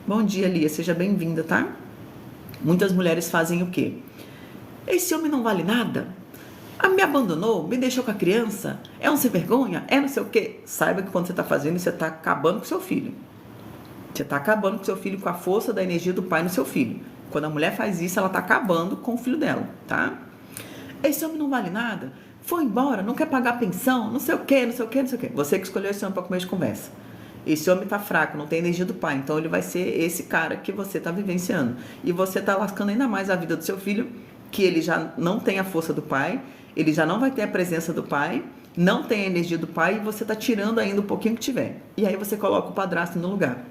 Bom dia, Lia. Seja bem-vinda, tá? Muitas mulheres fazem o quê? Esse homem não vale nada? Me abandonou, me deixou com a criança, é um sem vergonha, é não sei o quê. Saiba que quando você está fazendo, você está acabando com seu filho. Você está acabando com seu filho, com a força da energia do pai no seu filho. Quando a mulher faz isso, ela está acabando com o filho dela, tá? Esse homem não vale nada, foi embora, não quer pagar pensão, não sei o quê, não sei o quê, não sei o quê. Você que escolheu esse homem para comer de conversa. Esse homem tá fraco, não tem energia do pai. Então ele vai ser esse cara que você tá vivenciando. E você tá lascando ainda mais a vida do seu filho, que ele já não tem a força do pai, ele já não vai ter a presença do pai, não tem a energia do pai, e você tá tirando ainda um pouquinho que tiver. E aí você coloca o padrasto no lugar.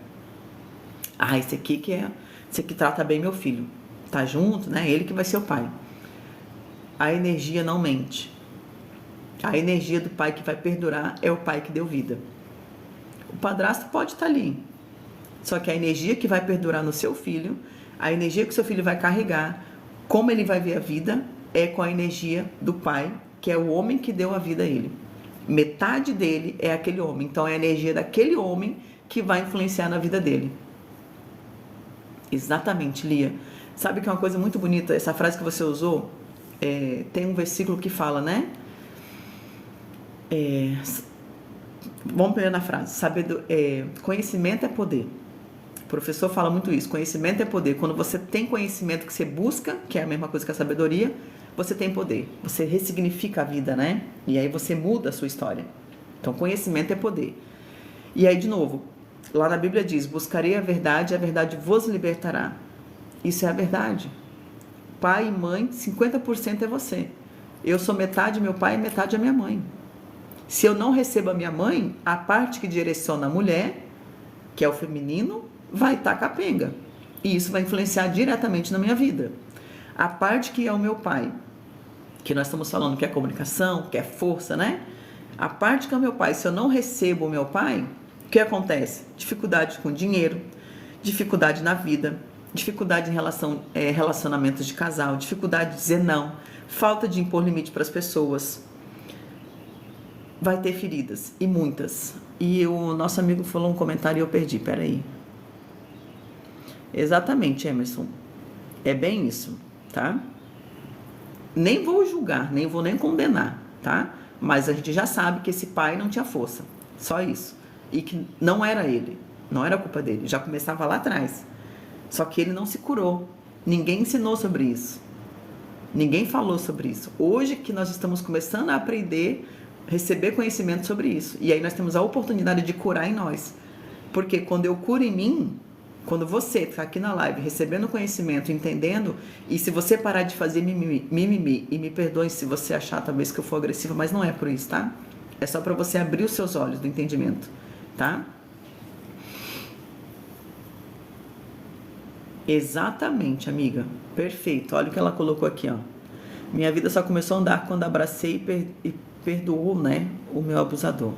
Ah, esse aqui trata bem meu filho. Tá junto, né? Ele que vai ser o pai. A energia não mente. A energia do pai que vai perdurar é o pai que deu vida. O padrasto pode estar ali. Só que a energia que vai perdurar no seu filho, a energia que o seu filho vai carregar, como ele vai ver a vida, é com a energia do pai, que é o homem que deu a vida a ele. Metade dele é aquele homem. Então é a energia daquele homem que vai influenciar na vida dele. Exatamente, Lia. Sabe que é uma coisa muito bonita? Essa frase que você usou, tem um versículo que fala, né? Vamos primeiro na frase. Conhecimento é poder. O professor fala muito isso. Conhecimento é poder. Quando você tem conhecimento que você busca, que é a mesma coisa que a sabedoria, você tem poder. Você ressignifica a vida, né? E aí você muda a sua história. Então, conhecimento é poder. E aí, de novo, lá na Bíblia diz: buscarei a verdade vos libertará. Isso é a verdade. Pai e mãe, 50% é você. Eu sou metade meu pai e metade a minha mãe. Se eu não recebo a minha mãe, a parte que direciona a mulher, que é o feminino, vai estar capenga. E isso vai influenciar diretamente na minha vida. A parte que é o meu pai, que nós estamos falando que é comunicação, que é força, né? A parte que é o meu pai, se eu não recebo o meu pai, o que acontece? Dificuldade com dinheiro, dificuldade na vida, dificuldade em relacionamentos de casal, dificuldade de dizer não, falta de impor limite para as pessoas. Vai ter feridas, e muitas. E o nosso amigo falou um comentário e eu perdi, peraí. Exatamente, Emerson. É bem isso, tá? Nem vou julgar, nem vou condenar, tá? Mas a gente já sabe que esse pai não tinha força, só isso. E que não era ele, não era culpa dele, já começava lá atrás. Só que ele não se curou, ninguém ensinou sobre isso. Ninguém falou sobre isso. Hoje que nós estamos começando a aprender, receber conhecimento sobre isso. E aí nós temos a oportunidade de curar em nós. Porque quando eu curo em mim, quando você está aqui na live recebendo conhecimento, entendendo, e se você parar de fazer mimimi, e me perdoe se você achar talvez que eu for agressiva, mas não é por isso, tá? É só para você abrir os seus olhos do entendimento, tá? Exatamente, amiga. Perfeito. Olha o que ela colocou aqui, ó. Minha vida só começou a andar quando abracei e perdoou, né, o meu abusador.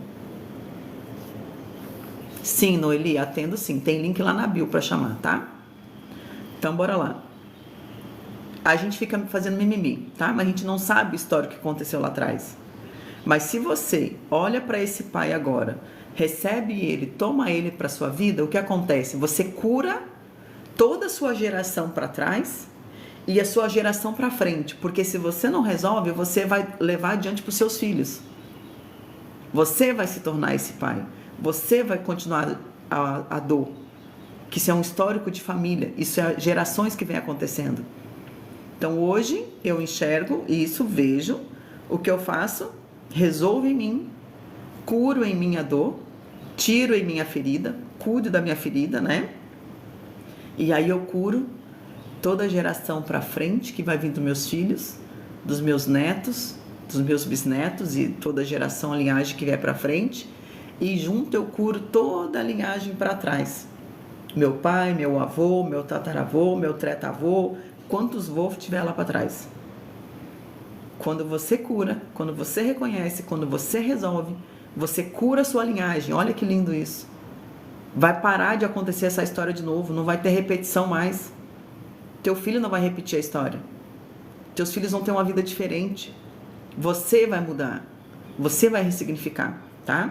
Sim, Noeli, atendo sim. Tem link lá na bio para chamar, tá? Então, bora lá. A gente fica fazendo mimimi, tá? Mas a gente não sabe a história que aconteceu lá atrás. Mas se você olha para esse pai agora, recebe ele, toma ele para sua vida, o que acontece? Você cura toda a sua geração para trás e a sua geração para frente, porque se você não resolve, você vai levar adiante para os seus filhos. Você vai se tornar esse pai. Você vai continuar a dor. Que isso é um histórico de família. Isso é gerações que vem acontecendo. Então hoje eu enxergo isso, vejo. O que eu faço? Resolvo em mim, curo em minha dor, tiro em minha ferida, cuido da minha ferida, né? E aí eu curo toda a geração para frente que vai vir dos meus filhos, dos meus netos, dos meus bisnetos e toda a geração, a linhagem que vier para frente. E junto eu curo toda a linhagem para trás. Meu pai, meu avô, meu tataravô, meu tretavô, quantos vôs tiver lá para trás. Quando você cura, quando você reconhece, quando você resolve, você cura a sua linhagem. Olha que lindo isso. Vai parar de acontecer essa história de novo, não vai ter repetição mais. Teu filho não vai repetir a história. Teus filhos vão ter uma vida diferente. Você vai mudar. Você vai ressignificar, tá?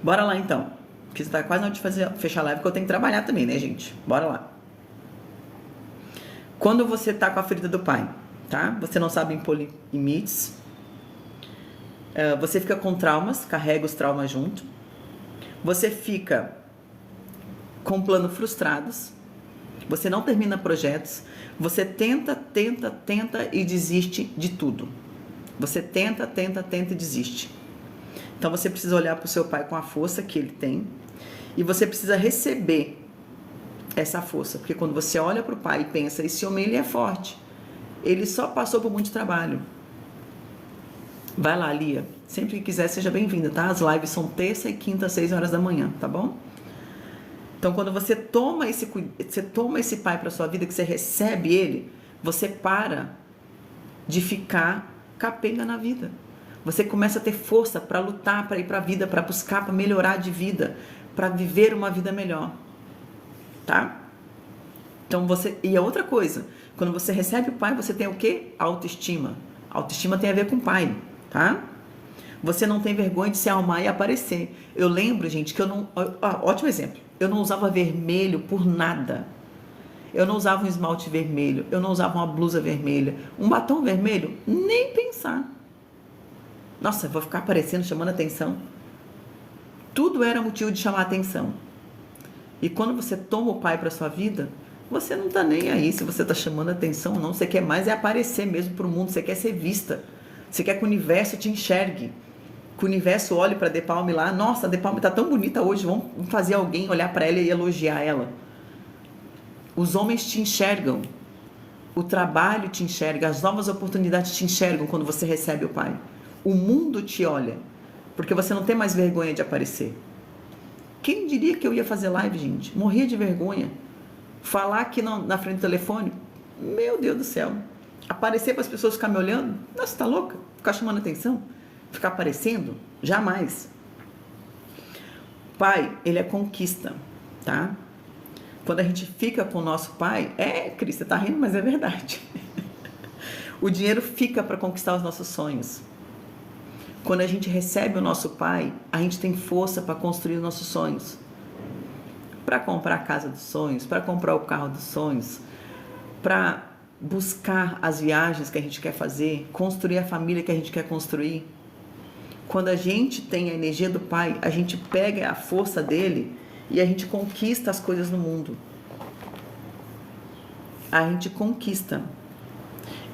Bora lá então. Porque você tá quase na hora de fechar a live, porque eu tenho que trabalhar também, né, gente? Bora lá. Quando você tá com a ferida do pai, tá? Você não sabe impor limites. Você fica com traumas, carrega os traumas junto. Você fica com planos frustrados. Você não termina projetos. Você tenta e desiste de tudo. Você tenta e desiste. Então você precisa olhar para o seu pai com a força que ele tem e você precisa receber essa força, porque quando você olha para o pai e pensa, esse homem ele é forte, ele só passou por muito trabalho. Vai lá, Lia, sempre que quiser seja bem-vinda, tá? As lives são terça e quinta às 6 horas da manhã, tá bom? Então quando você toma esse pai para sua vida, que você recebe ele, você para de ficar capenga na vida. Você começa a ter força para lutar, para ir para a vida, para buscar, para melhorar de vida, para viver uma vida melhor. Tá? Então e a outra coisa, quando você recebe o pai, você tem o quê? Autoestima. Autoestima tem a ver com o pai, tá? Você não tem vergonha de se arrumar e aparecer. Eu lembro, gente, que eu não... ótimo exemplo. Eu não usava vermelho por nada. Eu não usava um esmalte vermelho, eu não usava uma blusa vermelha, um batom vermelho, nem pensar. Nossa, vou ficar aparecendo, chamando atenção. Tudo era motivo de chamar atenção. E quando você toma o pai para sua vida, você não tá nem aí se você tá chamando atenção ou não. Você quer mais é aparecer mesmo pro mundo, você quer ser vista. Você quer que o universo te enxergue. Que o universo olhe para a De Palme lá. Nossa, a De Palme tá tão bonita hoje, vamos fazer alguém olhar para ela e elogiar ela. Os homens te enxergam. O trabalho te enxerga, as novas oportunidades te enxergam quando você recebe o pai. O mundo te olha, porque você não tem mais vergonha de aparecer. Quem diria que eu ia fazer live, gente? Morria de vergonha. Falar aqui na frente do telefone, meu Deus do céu. Aparecer para as pessoas ficarem me olhando, nossa, tá louca? Ficar chamando atenção? Ficar aparecendo? Jamais. Pai, ele é conquista, tá? Quando a gente fica com o nosso pai, Cris, você tá rindo, mas é verdade. O dinheiro fica para conquistar os nossos sonhos. Quando a gente recebe o nosso pai, a gente tem força para construir os nossos sonhos. Para comprar a casa dos sonhos, para comprar o carro dos sonhos, para buscar as viagens que a gente quer fazer, construir a família que a gente quer construir. Quando a gente tem a energia do pai, a gente pega a força dele e a gente conquista as coisas no mundo. A gente conquista.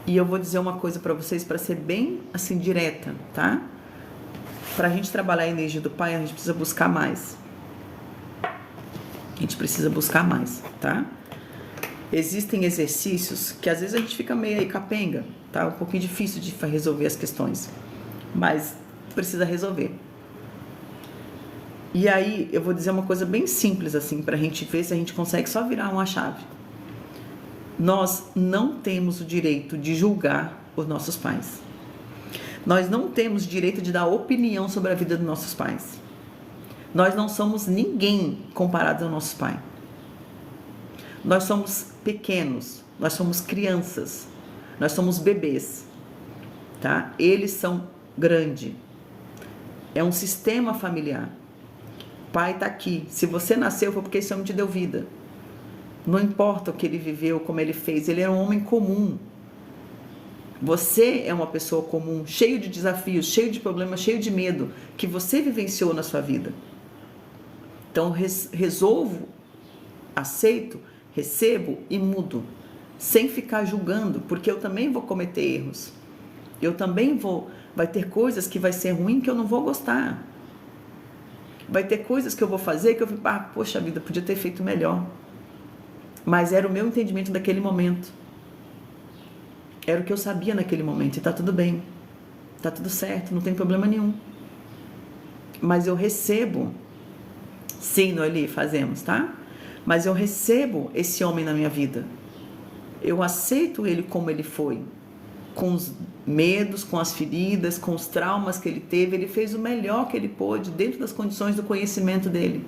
E eu vou dizer uma coisa para vocês, para ser bem assim direta, tá? Para a gente trabalhar a energia do pai, a gente precisa buscar mais. A gente precisa buscar mais, tá? Existem exercícios que às vezes a gente fica meio aí capenga, tá? Um pouquinho difícil de resolver as questões, mas precisa resolver. E aí eu vou dizer uma coisa bem simples assim, pra gente ver se a gente consegue só virar uma chave. Nós não temos o direito de julgar os nossos pais. Nós não temos direito de dar opinião sobre a vida dos nossos pais. Nós não somos ninguém comparado ao nosso pai. Nós somos pequenos, nós somos crianças, nós somos bebês, tá? Eles são grandes. É um sistema familiar. Pai tá aqui. Se você nasceu foi porque esse homem te deu vida. Não importa o que ele viveu, como ele fez, ele era um homem comum. Você é uma pessoa comum, cheio de desafios, cheio de problemas, cheio de medo, que você vivenciou na sua vida. Então, resolvo, aceito, recebo e mudo, sem ficar julgando, porque eu também vou cometer erros. Eu também vai ter coisas que vai ser ruim que eu não vou gostar. Vai ter coisas que eu vou fazer que eu vou, poxa vida, podia ter feito melhor. Mas era o meu entendimento daquele momento. Era o que eu sabia naquele momento e tá tudo bem. Tá tudo certo, não tem problema nenhum. Mas eu recebo, sim, Noeli, fazemos, tá? Mas eu recebo esse homem na minha vida. Eu aceito ele como ele foi. Com os medos, com as feridas, com os traumas que ele teve. Ele fez o melhor que ele pôde dentro das condições do conhecimento dele.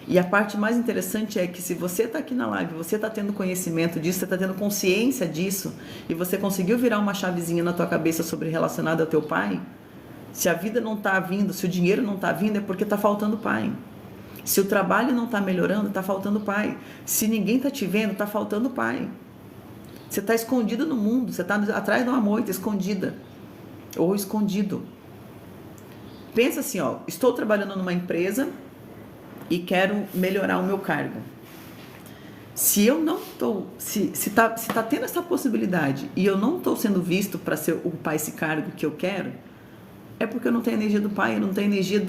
E a parte mais interessante é que se você está aqui na live, você está tendo conhecimento disso, você está tendo consciência disso, e você conseguiu virar uma chavezinha na tua cabeça sobre relacionado ao teu pai, se a vida não está vindo, se o dinheiro não está vindo, é porque está faltando pai. Se o trabalho não está melhorando, está faltando pai. Se ninguém está te vendo, está faltando pai. Você está escondido no mundo, você está atrás de uma moita, escondida. Ou escondido. Pensa assim, ó, estou trabalhando numa empresa e quero melhorar o meu cargo. Se eu não estou, se tá tendo essa possibilidade e eu não estou sendo visto para ser ocupar esse cargo que eu quero, É porque eu não tenho energia do pai, eu não tenho energia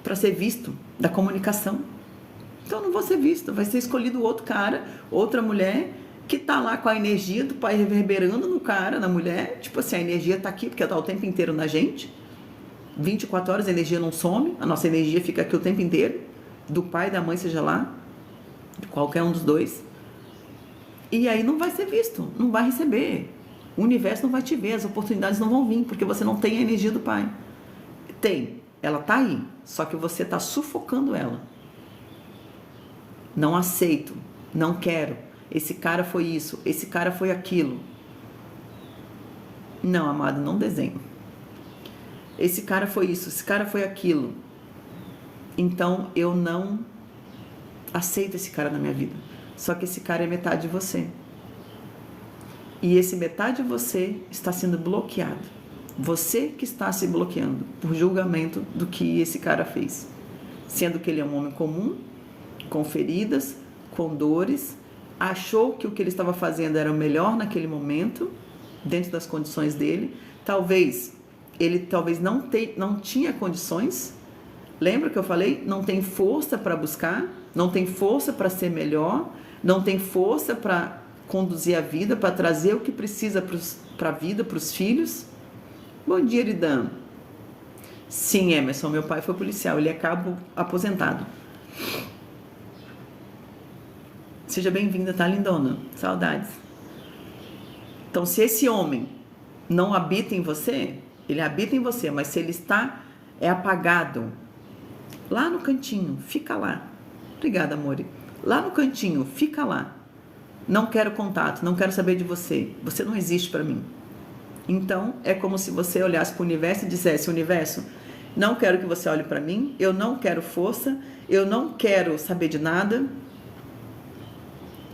para ser visto, da comunicação. Então eu não vou ser visto, vai ser escolhido outro cara, outra mulher que tá lá com a energia do pai reverberando no cara, na mulher. Tipo assim, a energia tá aqui porque ela tá o tempo inteiro na gente. 24 horas a energia não some, a nossa energia fica aqui o tempo inteiro, do pai e da mãe, seja lá, de qualquer um dos dois. E aí não vai ser visto, não vai receber. O universo não vai te ver, as oportunidades não vão vir, porque você não tem a energia do pai. Tem, ela tá aí, só que você tá sufocando ela. Não aceito, não quero, esse cara foi isso, esse cara foi aquilo. Não, amado, não desenho. Esse cara foi isso, esse cara foi aquilo. Então eu não aceito esse cara na minha vida. Só que esse cara é metade de você. E esse metade de você está sendo bloqueado. Você que está se bloqueando por julgamento do que esse cara fez. Sendo que ele é um homem comum, com feridas, com dores, achou que o que ele estava fazendo era o melhor naquele momento, dentro das condições dele. Ele não tinha condições. Lembra que eu falei? Não tem força para buscar, não tem força para ser melhor, não tem força para conduzir a vida, para trazer o que precisa para a vida, para os filhos. Bom dia, Eridan. Sim, Emerson, meu pai foi policial, ele é cabo aposentado. Seja bem-vinda, tá, lindona? Saudades. Então, se esse homem não habita em você, ele habita em você, mas se ele é apagado, lá no cantinho, fica lá. Obrigada, amore. Lá no cantinho, fica lá. Não quero contato, não quero saber de você. Você não existe para mim. Então, é como se você olhasse para o universo e dissesse: universo, não quero que você olhe para mim, eu não quero força, eu não quero saber de nada.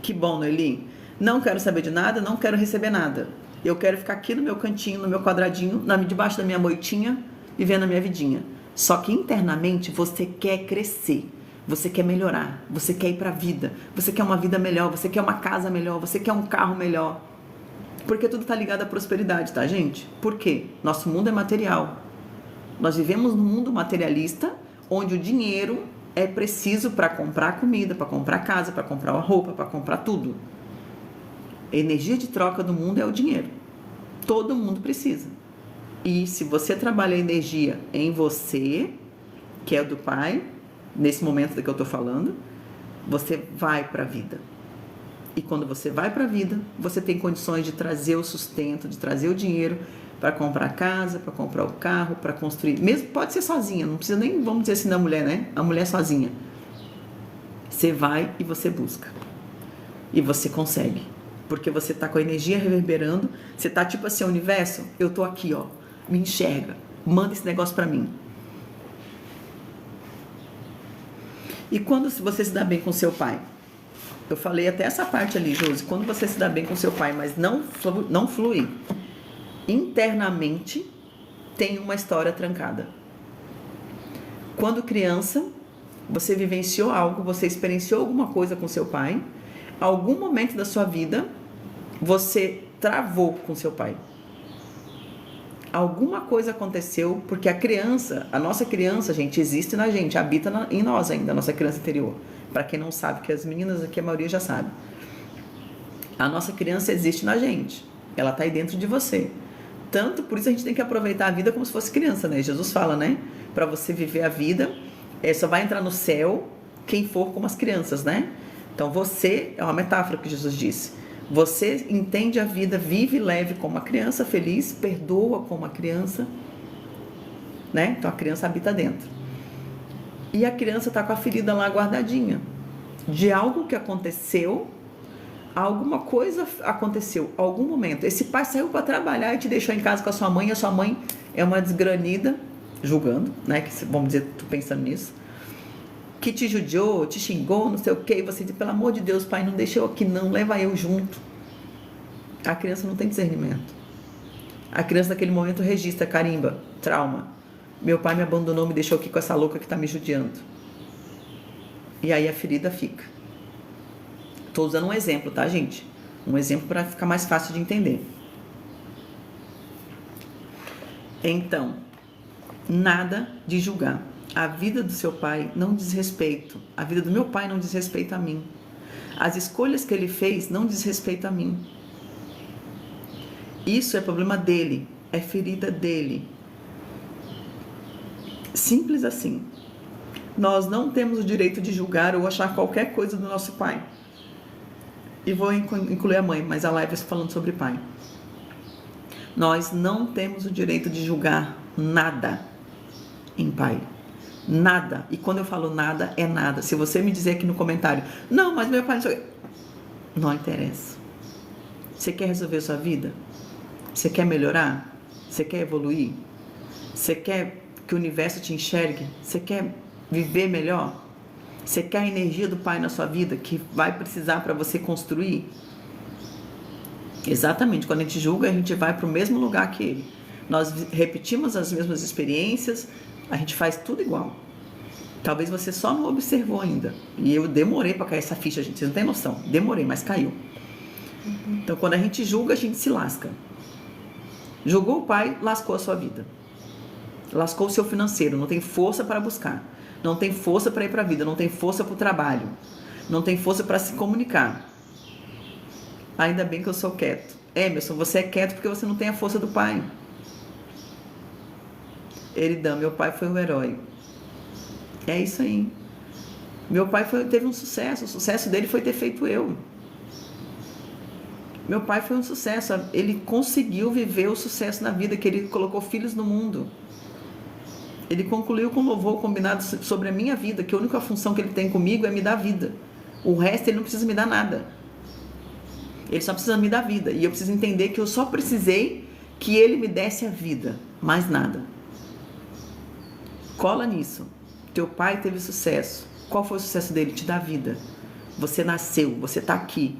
Que bom, Noeli. Não quero saber de nada, não quero receber nada. Eu quero ficar aqui no meu cantinho, no meu quadradinho, debaixo da minha moitinha, vivendo a minha vidinha. Só que internamente você quer crescer, você quer melhorar, você quer ir para a vida, você quer uma vida melhor, você quer uma casa melhor, você quer um carro melhor. Porque tudo está ligado à prosperidade, tá, gente? Por quê? Nosso mundo é material. Nós vivemos num mundo materialista, onde o dinheiro é preciso para comprar comida, para comprar casa, para comprar uma roupa, para comprar tudo. A energia de troca do mundo é o dinheiro. Todo mundo precisa. E se você trabalha a energia em você, que é do pai, nesse momento que eu estou falando, você vai para a vida. E quando você vai para a vida, você tem condições de trazer o sustento, de trazer o dinheiro para comprar a casa, para comprar o carro, para construir. Mesmo pode ser sozinha, não precisa nem, vamos dizer assim, da mulher, né? A mulher sozinha. Você vai e você busca. E você consegue. Porque você tá com a energia reverberando, você tá tipo assim, universo, eu tô aqui, ó, me enxerga, manda esse negócio para mim. E quando você se dá bem com seu pai? Eu falei até essa parte ali, Josi, quando você se dá bem com seu pai, mas não flui, internamente tem uma história trancada. Quando criança, você vivenciou algo, você experienciou alguma coisa com seu pai, algum momento da sua vida, você travou com seu pai. Alguma coisa aconteceu, porque a nossa criança, gente, existe na gente, habita em nós ainda, a nossa criança interior. Para quem não sabe, que as meninas aqui, a maioria já sabe. A nossa criança existe na gente, ela está aí dentro de você. Tanto, por isso a gente tem que aproveitar a vida como se fosse criança, né? Jesus fala, né? Para você viver a vida, só vai entrar no céu quem for como as crianças, né? Então você, é uma metáfora que Jesus disse, você entende a vida, vive leve como uma criança, feliz, perdoa como uma criança, né? Então a criança habita dentro. E a criança está com a ferida lá guardadinha, de algo que aconteceu, alguma coisa aconteceu, algum momento. Esse pai saiu para trabalhar e te deixou em casa com a sua mãe, e a sua mãe é uma desgranida, julgando, né? Que, vamos dizer, tu pensando nisso, que te judiou, te xingou, não sei o que, e você diz, pelo amor de Deus, pai, não deixa eu aqui não, leva eu junto. A criança não tem discernimento. A criança naquele momento registra, carimba, trauma. Meu pai me abandonou, me deixou aqui com essa louca que está me judiando. E aí a ferida fica. Estou usando um exemplo, tá, gente? Um exemplo para ficar mais fácil de entender. Então, Nada de julgar. A vida do seu pai não diz respeito. A vida do meu pai não diz respeito a mim. As escolhas que ele fez não diz respeito a mim. Isso é problema dele, é ferida dele. Simples assim. Nós não temos o direito de julgar ou achar qualquer coisa do nosso pai. E vou incluir a mãe, mas a live é falando sobre pai. Nós não temos o direito de julgar nada em pai. Nada. E quando eu falo nada, é nada. Se você me dizer aqui no comentário, não, mas meu pai não sei. Não interessa. Você quer resolver a sua vida? Você quer melhorar? Você quer evoluir? Você quer que o universo te enxergue? Você quer viver melhor? Você quer a energia do pai na sua vida que vai precisar para você construir? Exatamente. Quando a gente julga, a gente vai para o mesmo lugar que ele. Nós repetimos as mesmas experiências, a gente faz tudo igual. Talvez você só não observou ainda. E eu demorei para cair essa ficha, gente. Vocês não têm noção. Demorei, mas caiu. Então, quando a gente julga, a gente se lasca. Julgou o pai, lascou a sua vida. Lascou o seu financeiro. Não tem força para buscar. Não tem força para ir para a vida. Não tem força para o trabalho. Não tem força para se comunicar. Ainda bem que eu sou quieto. Emerson, você é quieto porque você não tem a força do pai. Meu pai foi um herói. É isso aí. Meu pai teve um sucesso. O sucesso dele foi ter feito eu. Meu pai foi um sucesso. Ele conseguiu viver o sucesso na vida, que ele colocou filhos no mundo. Ele concluiu com louvor combinado sobre a minha vida, que a única função que ele tem comigo é me dar vida. O resto ele não precisa me dar nada. Ele só precisa me dar vida. E eu preciso entender que eu só precisei que ele me desse a vida. Mais nada. Cola nisso. Teu pai teve sucesso. Qual foi o sucesso dele? Te dar vida. Você nasceu, você está aqui.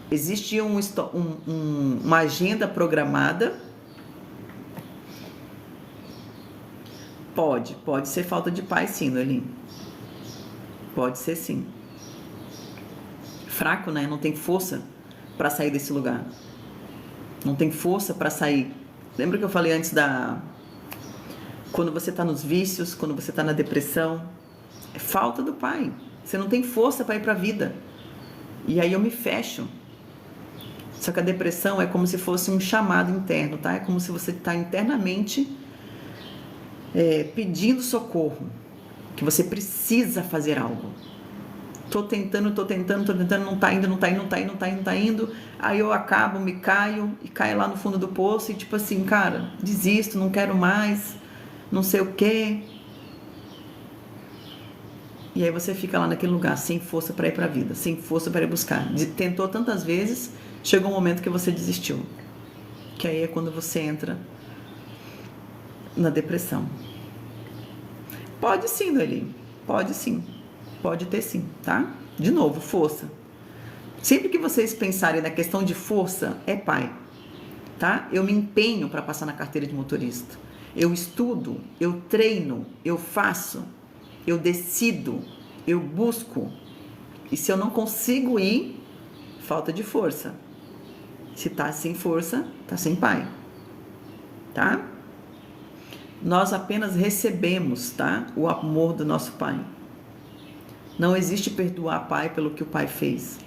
Existe uma agenda programada. Pode ser falta de pai, sim, Noelinho. Pode ser, sim. Fraco, né? Não tem força para sair desse lugar. Não tem força para sair. Lembra que eu falei antes quando você está nos vícios, quando você está na depressão? É falta do pai. Você não tem força para ir para a vida. E aí eu me fecho. Só que a depressão é como se fosse um chamado interno, tá? É como se você está internamente pedindo socorro. Que você precisa fazer algo. Tô tentando, não tá indo. Aí eu acabo, me caio e caio lá no fundo do poço e tipo assim, cara, desisto, não quero mais, não sei o quê. E aí você fica lá naquele lugar, sem força para ir para a vida, sem força para ir buscar. Tentou tantas vezes, chegou um momento que você desistiu. Que aí é quando você entra na depressão. Pode sim, Noeli, pode sim. Pode ter sim, tá? De novo, força. Sempre que vocês pensarem na questão de força, é pai, tá? Eu me empenho para passar na carteira de motorista. Eu estudo, eu treino, eu faço, eu decido, eu busco. E se eu não consigo ir, falta de força. Se tá sem força, tá sem pai, tá? Nós apenas recebemos, tá? O amor do nosso pai. Não existe perdoar pai pelo que o pai fez.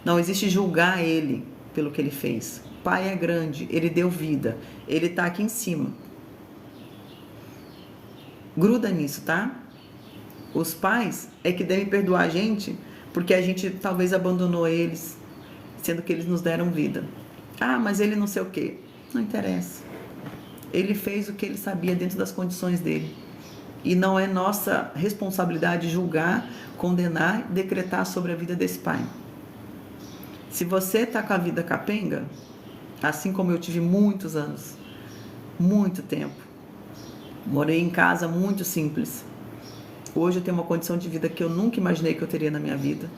Não existe julgar ele pelo que ele fez. Pai é grande, ele deu vida, ele está aqui em cima. Gruda nisso, tá? Os pais é que devem perdoar a gente porque a gente talvez abandonou eles, sendo que eles nos deram vida. Ah, mas ele não sei o quê. Não interessa. Ele fez o que ele sabia dentro das condições dele. E não é nossa responsabilidade julgar, condenar, decretar sobre a vida desse pai. Se você está com a vida capenga, assim como eu tive muitos anos, muito tempo, morei em casa muito simples. Hoje eu tenho uma condição de vida que eu nunca imaginei que eu teria na minha vida.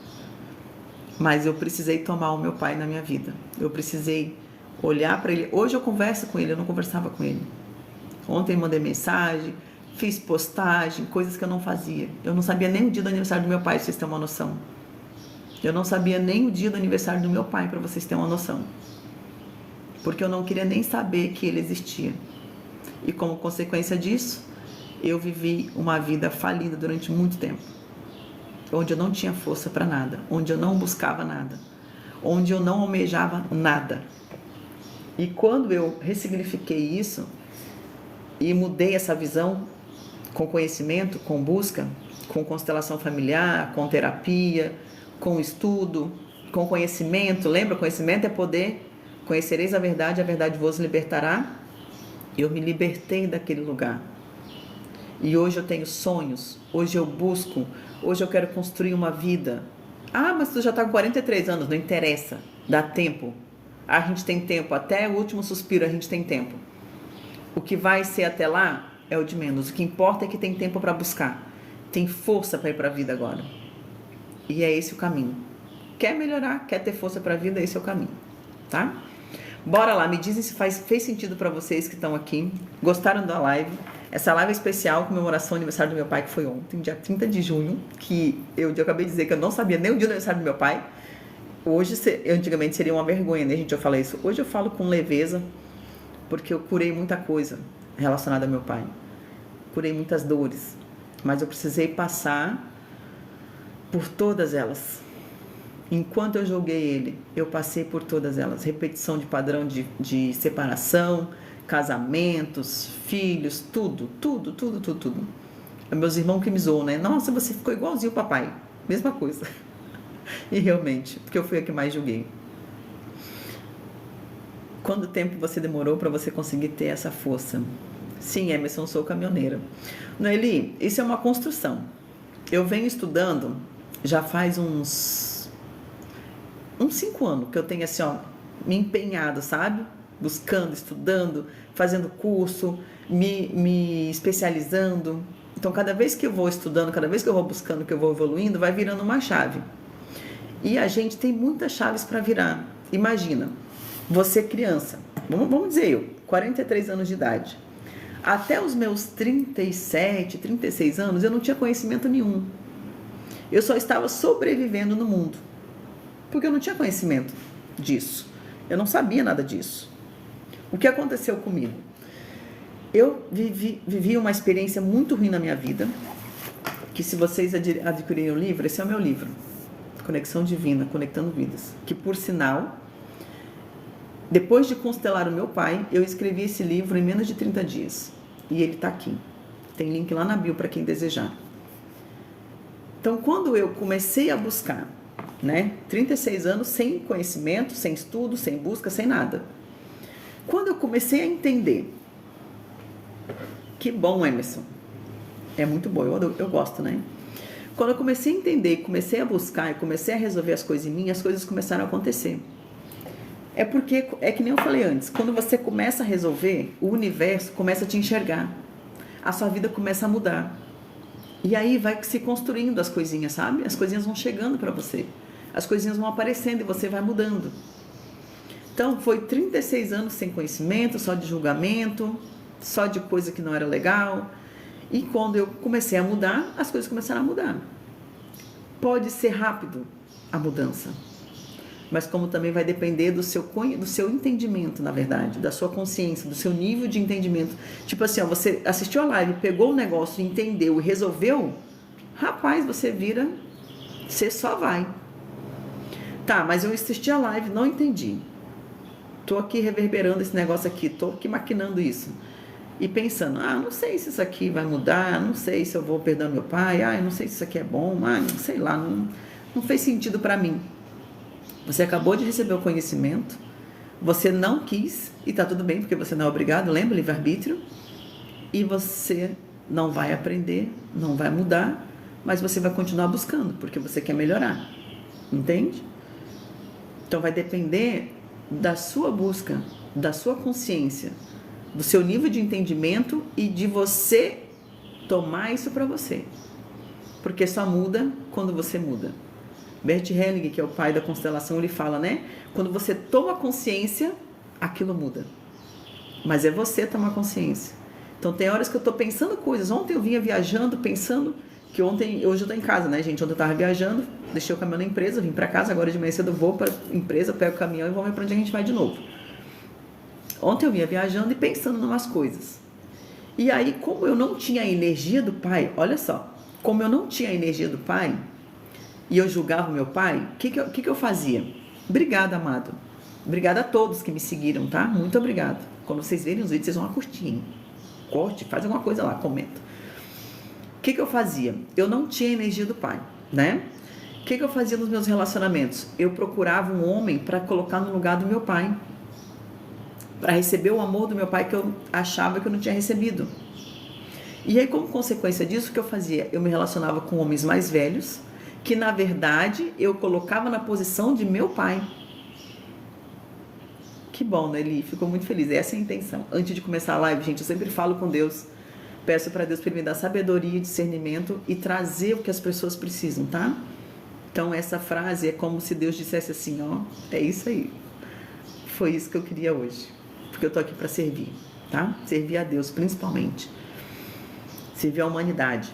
Mas eu precisei tomar o meu pai na minha vida. Eu precisei olhar para ele. Hoje eu converso com ele, eu não conversava com ele. Ontem mandei mensagem, fiz postagem, coisas que eu não fazia. Eu não sabia nem o dia do aniversário do meu pai, pra vocês terem uma noção. Eu não sabia nem o dia do aniversário do meu pai, para vocês terem uma noção. Porque eu não queria nem saber que ele existia. E como consequência disso, eu vivi uma vida falida durante muito tempo, onde eu não tinha força para nada, onde eu não buscava nada, onde eu não almejava nada. E quando eu ressignifiquei isso e mudei essa visão com conhecimento, com busca, com constelação familiar, com terapia, com estudo, com conhecimento, lembra? Conhecimento é poder. Conhecereis a verdade vos libertará. Eu me libertei daquele lugar. E hoje eu tenho sonhos, hoje eu busco, hoje eu quero construir uma vida. Ah, mas tu já está com 43 anos, não interessa, dá tempo. A gente tem tempo, até o último suspiro a gente tem tempo. O que vai ser até lá é o de menos. O que importa é que tem tempo para buscar. Tem força para ir para a vida agora. E é esse o caminho. Quer melhorar, quer ter força para a vida, esse é o caminho, tá? Bora lá, me dizem se fez sentido para vocês que estão aqui. Gostaram da live? Essa live é especial, comemoração do aniversário do meu pai, que foi ontem, dia 30 de junho, que eu acabei de dizer que eu não sabia nem o dia do aniversário do meu pai. Hoje, antigamente seria uma vergonha, né, gente, eu falar isso. Hoje eu falo com leveza, porque eu curei muita coisa relacionada ao meu pai. Curei muitas dores, mas eu precisei passar por todas elas. Enquanto eu joguei ele, eu passei por todas elas. Repetição de padrão de separação, casamentos, filhos, tudo. Meus irmãos que me zoam, né? Nossa, você ficou igualzinho o papai. Mesma coisa. E realmente, porque eu fui a que mais julguei. Quanto tempo você demorou para você conseguir ter essa força? Sim, Emerson, sou caminhoneira. Noeli, isso é uma construção. Eu venho estudando já faz uns 5 anos que eu tenho assim, ó, me empenhado, sabe? Buscando, estudando, fazendo curso, me especializando. Então, cada vez que eu vou estudando, cada vez que eu vou buscando, que eu vou evoluindo, vai virando uma chave. E a gente tem muitas chaves para virar. Imagina, você criança, vamos dizer eu, 43 anos de idade. Até os meus 37, 36 anos, eu não tinha conhecimento nenhum. Eu só estava sobrevivendo no mundo. Porque eu não tinha conhecimento disso. Eu não sabia nada disso. O que aconteceu comigo? Eu vivi uma experiência muito ruim na minha vida, que se vocês adquirirem o livro, esse é o meu livro, Conexão Divina, Conectando Vidas, que por sinal, depois de constelar o meu pai, eu escrevi esse livro em menos de 30 dias. E ele está aqui. Tem link lá na bio para quem desejar. Então, quando eu comecei a buscar, 36 anos sem conhecimento, sem estudo, sem busca, sem nada. Quando eu comecei a entender, que bom, Emerson, é muito bom, eu gosto, né? Quando eu comecei a entender, comecei a buscar e comecei a resolver as coisas em mim, as coisas começaram a acontecer. É porque, é que nem eu falei antes, quando você começa a resolver, o universo começa a te enxergar, a sua vida começa a mudar. E aí vai se construindo as coisinhas, sabe? As coisinhas vão chegando para você. As coisinhas vão aparecendo e você vai mudando. Então, foi 36 anos sem conhecimento, só de julgamento, só de coisa que não era legal. E quando eu comecei a mudar, as coisas começaram a mudar. Pode ser rápido a mudança, mas como também vai depender do seu entendimento, na verdade, da sua consciência, do seu nível de entendimento. Tipo assim, ó, você assistiu a live, pegou o negócio, entendeu e resolveu, rapaz, você só vai. Tá, mas eu assisti a live, não entendi. Tô aqui reverberando esse negócio aqui, tô aqui maquinando isso. E pensando, não sei se isso aqui vai mudar, não sei se eu vou perder meu pai, não sei se isso aqui é bom, não sei lá, não fez sentido para mim. Você acabou de receber o conhecimento, você não quis, e tá tudo bem, porque você não é obrigado, lembra, livre-arbítrio, e você não vai aprender, não vai mudar, mas você vai continuar buscando, porque você quer melhorar, entende? Então vai depender da sua busca, da sua consciência, do seu nível de entendimento e de você tomar isso para você, porque só muda quando você muda. Bert Helling, que é o pai da constelação, ele fala, quando você toma consciência, aquilo muda. Mas é você tomar consciência. Então tem horas que eu estou pensando coisas. Ontem eu vinha viajando, pensando que hoje eu estou em casa, gente? Ontem eu estava viajando, deixei o caminhão na empresa, vim para casa, agora de manhã cedo eu vou para a empresa, pego o caminhão e vou ver para onde a gente vai de novo. Ontem eu vinha viajando e pensando em umas coisas. E aí, como eu não tinha a energia do pai, olha só, como eu não tinha a energia do pai, e eu julgava o meu pai, o que eu fazia? Obrigada, amado. Obrigada a todos que me seguiram, tá? Muito obrigado. Quando vocês verem os vídeos, vocês vão curtir, hein? Corte, faz alguma coisa lá, comenta. O que eu fazia? Eu não tinha a energia do pai, né? O que eu fazia nos meus relacionamentos? Eu procurava um homem para colocar no lugar do meu pai, para receber o amor do meu pai que eu achava que eu não tinha recebido. E aí, como consequência disso, o que eu fazia? Eu me relacionava com homens mais velhos, que na verdade eu colocava na posição de meu pai. Que bom, né, Eli? Ficou muito feliz. Essa é a intenção. Antes de começar a live, gente, eu sempre falo com Deus, peço para Deus para Ele me dar sabedoria, discernimento e trazer o que as pessoas precisam, tá? Então essa frase é como se Deus dissesse assim, ó, é isso aí. Foi isso que eu queria hoje, porque eu tô aqui para servir, tá? Servir a Deus, principalmente. Servir a humanidade.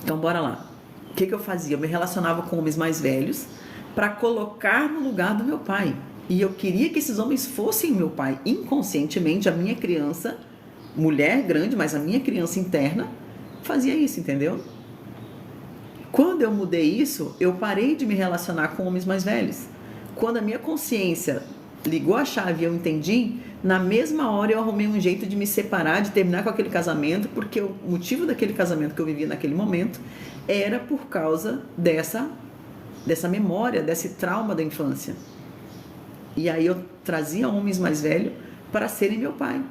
Então bora lá. O que eu fazia? Eu me relacionava com homens mais velhos para colocar no lugar do meu pai. E eu queria que esses homens fossem meu pai. Inconscientemente, a minha criança, mulher grande, mas a minha criança interna, fazia isso, entendeu? Quando eu mudei isso, eu parei de me relacionar com homens mais velhos. Quando a minha consciência ligou a chave e eu entendi, na mesma hora eu arrumei um jeito de me separar, de terminar com aquele casamento, porque o motivo daquele casamento que eu vivia naquele momento era por causa dessa memória, desse trauma da infância. E aí eu trazia homens mais velhos para serem meu pai.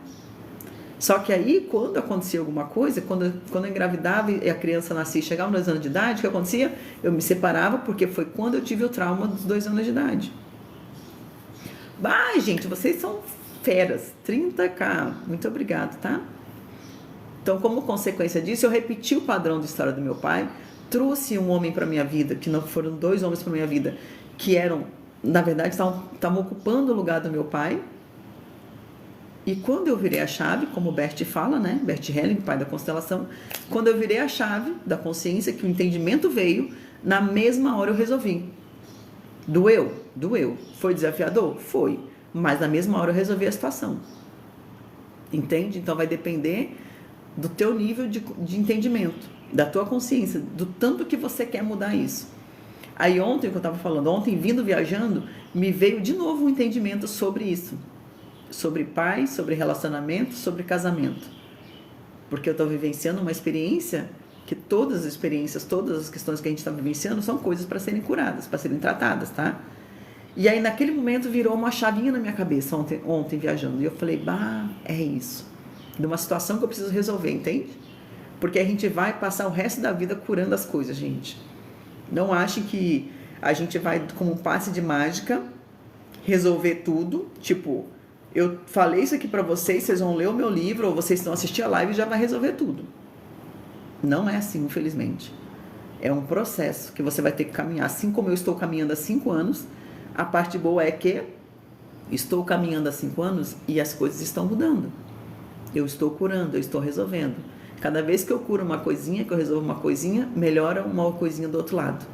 Só que aí, quando acontecia alguma coisa, quando eu engravidava e a criança nascia e chegava aos 2 anos de idade, o que acontecia? Eu me separava, porque foi quando eu tive o trauma dos 2 anos de idade. Gente, vocês são feras. 30k. Muito obrigado, tá? Então, como consequência disso, eu repeti o padrão da história do meu pai, trouxe um homem para minha vida, que não foram 2 homens para minha vida, que eram, na verdade, estavam ocupando o lugar do meu pai. E quando eu virei a chave, como o Bert fala, né? Bert Helling, pai da constelação, quando eu virei a chave da consciência, que o entendimento veio, na mesma hora eu resolvi. Doeu? Doeu. Foi desafiador? Foi. Mas na mesma hora eu resolvi a situação. Entende? Então vai depender do teu nível de entendimento, da tua consciência, do tanto que você quer mudar isso. Aí ontem, que eu estava falando, ontem vindo viajando, me veio de novo um entendimento sobre isso. Sobre pai, sobre relacionamento, sobre casamento. Porque eu estou vivenciando uma experiência que todas as experiências, todas as questões que a gente está vivenciando são coisas para serem curadas, para serem tratadas, tá? E aí naquele momento virou uma chavinha na minha cabeça ontem viajando. E eu falei, é isso. De uma situação que eu preciso resolver, entende? Porque a gente vai passar o resto da vida curando as coisas, gente. Não ache que a gente vai, como um passe de mágica, resolver tudo, tipo... Eu falei isso aqui para vocês, vocês vão ler o meu livro ou vocês estão assistindo a live e já vai resolver tudo. Não é assim, infelizmente. É um processo que você vai ter que caminhar. Assim como eu estou caminhando há 5 anos, a parte boa é que estou caminhando há 5 anos e as coisas estão mudando. Eu estou curando, eu estou resolvendo. Cada vez que eu curo uma coisinha, que eu resolvo uma coisinha, melhora uma coisinha do outro lado.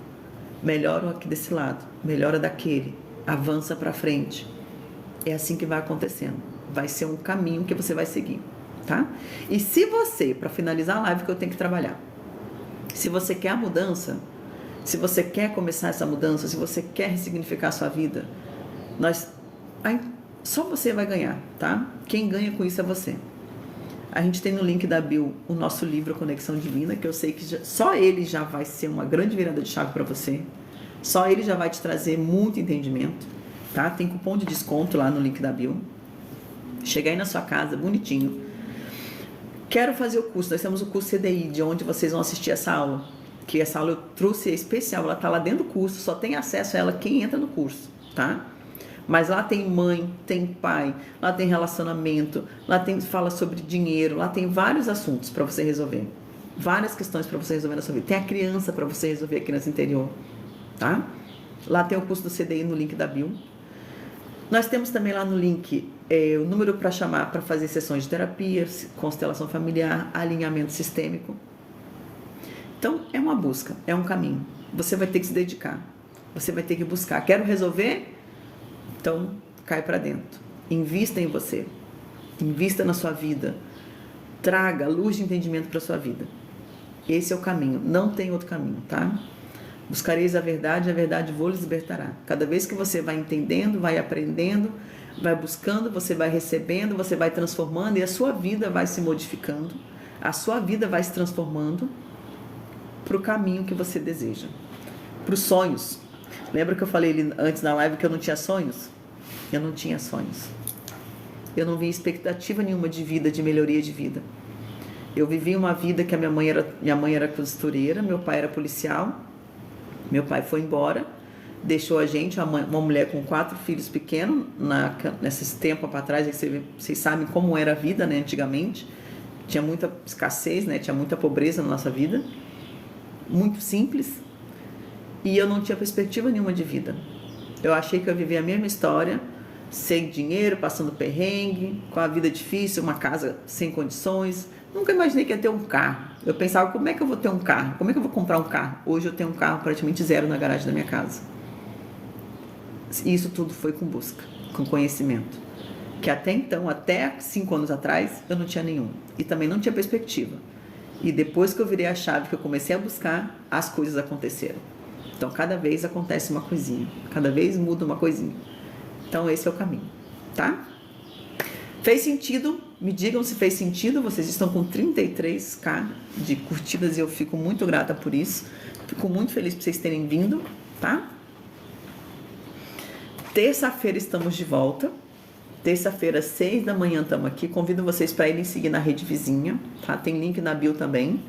Melhora aqui desse lado, melhora daquele, avança para frente. É assim que vai acontecendo. Vai ser um caminho que você vai seguir, tá? E se você, para finalizar a live que eu tenho que trabalhar, se você quer a mudança, se você quer começar essa mudança, se você quer ressignificar a sua vida, só você vai ganhar, tá? Quem ganha com isso é você. A gente tem no link da bio o nosso livro Conexão Divina, que eu sei que só ele já vai ser uma grande virada de chave para você. Só ele já vai te trazer muito entendimento. Tá? Tem cupom de desconto lá no link da bio. Chega aí na sua casa, bonitinho. Quero fazer o curso. Nós temos o curso CDI, de onde vocês vão assistir essa aula. Que essa aula eu trouxe, é especial. Ela tá lá dentro do curso. Só tem acesso a ela quem entra no curso, tá? Mas lá tem mãe, tem pai, lá tem relacionamento, lá fala sobre dinheiro, lá tem vários assuntos para você resolver. Várias questões para você resolver na sua vida. Tem a criança para você resolver, a criança interior, tá? Lá tem o curso do CDI no link da bio. Nós temos também lá no link o número para chamar para fazer sessões de terapia, constelação familiar, alinhamento sistêmico. Então, é uma busca, é um caminho. Você vai ter que se dedicar. Você vai ter que buscar. Quero resolver? Então, cai para dentro. Invista em você. Invista na sua vida. traga luz de entendimento para sua vida. Esse é o caminho, não tem outro caminho, tá? Buscareis a verdade vos libertará. Cada vez que você vai entendendo, vai aprendendo, vai buscando, você vai recebendo, você vai transformando e a sua vida vai se modificando, a sua vida vai se transformando para o caminho que você deseja, para os sonhos. Lembra que eu falei antes na live que eu não tinha sonhos? Eu não tinha sonhos. Eu não via expectativa nenhuma de vida, de melhoria de vida. Eu vivi uma vida que minha mãe era costureira, meu pai era policial. Meu pai foi embora, deixou a gente, uma mulher com 4 filhos pequenos, nesses tempos para trás, vocês sabem como era a vida, né, antigamente. Tinha muita escassez, né, tinha muita pobreza na nossa vida, muito simples, e eu não tinha perspectiva nenhuma de vida. Eu achei que eu vivia a mesma história, sem dinheiro, passando perrengue, com a vida difícil, uma casa sem condições. Nunca imaginei que ia ter um carro. Eu pensava, como é que eu vou ter um carro? Como é que eu vou comprar um carro? Hoje eu tenho um carro praticamente zero na garagem da minha casa. Isso tudo foi com busca, com conhecimento. Que até então, até 5 anos atrás, eu não tinha nenhum. E também não tinha perspectiva. E depois que eu virei a chave, que eu comecei a buscar, as coisas aconteceram. Então, cada vez acontece uma coisinha. Cada vez muda uma coisinha. Então, esse é o caminho, tá? Fez sentido? Me digam se fez sentido. Vocês estão com 33k de curtidas e eu fico muito grata por isso. Fico muito feliz por vocês terem vindo, tá? Terça-feira estamos de volta. Terça-feira, 6 da manhã, estamos aqui. Convido vocês para irem seguir na rede vizinha, tá? Tem link na bio também.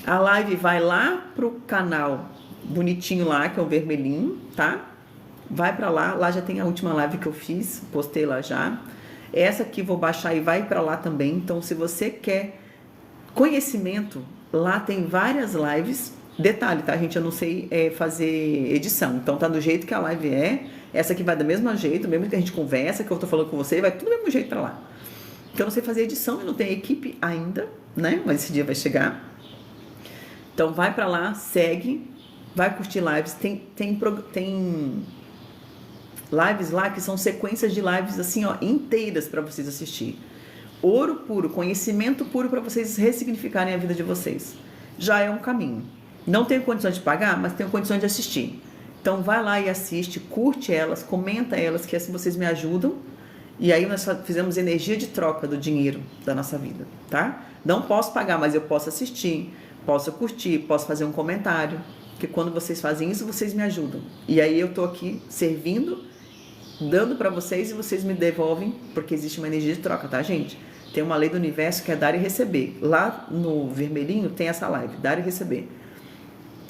A live vai lá pro canal bonitinho lá, que é o vermelhinho, tá? Vai para lá. Lá já tem a última live que eu fiz. Postei lá já. Essa aqui vou baixar e vai para lá também. Então, se você quer conhecimento, lá tem várias lives. Detalhe, tá, gente? Eu não sei fazer edição. Então, tá do jeito que a live é. Essa aqui vai do mesmo jeito, mesmo que a gente conversa, que eu tô falando com você, vai tudo do mesmo jeito para lá. Então, eu não sei fazer edição, eu não tenho equipe ainda, né? Mas esse dia vai chegar. Então, vai para lá, segue, vai curtir lives. Tem lives lá que são sequências de lives assim, ó, inteiras para vocês assistir. Ouro puro, conhecimento puro para vocês ressignificarem a vida de vocês. Já é um caminho. Não tenho condições de pagar, mas tenho condições de assistir. Então vai lá e assiste, curte elas, comenta elas, que assim vocês me ajudam. E aí nós fizemos energia de troca do dinheiro da nossa vida, tá? Não posso pagar, mas eu posso assistir, posso curtir, posso fazer um comentário. Porque quando vocês fazem isso, vocês me ajudam. E aí eu tô aqui servindo, dando para vocês e vocês me devolvem, porque existe uma energia de troca, tá, gente? Tem uma lei do universo que é dar e receber. Lá no vermelhinho tem essa live, dar e receber.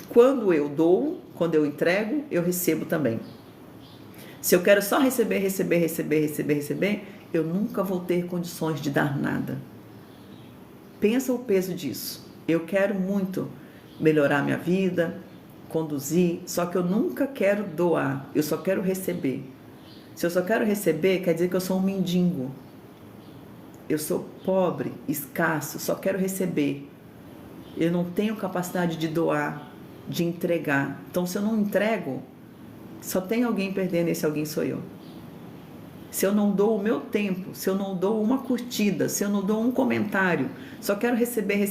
Quando eu dou, quando eu entrego, eu recebo também. Se eu quero só receber, eu nunca vou ter condições de dar nada. Pensa o peso disso. Eu quero muito melhorar minha vida, conduzir, só que eu nunca quero doar, eu só quero receber. Se eu só quero receber, quer dizer que eu sou um mendigo. Eu sou pobre, escasso, só quero receber. Eu não tenho capacidade de doar, de entregar. Então, se eu não entrego, só tem alguém perdendo e esse alguém sou eu. Se eu não dou o meu tempo, se eu não dou uma curtida, se eu não dou um comentário, só quero receber,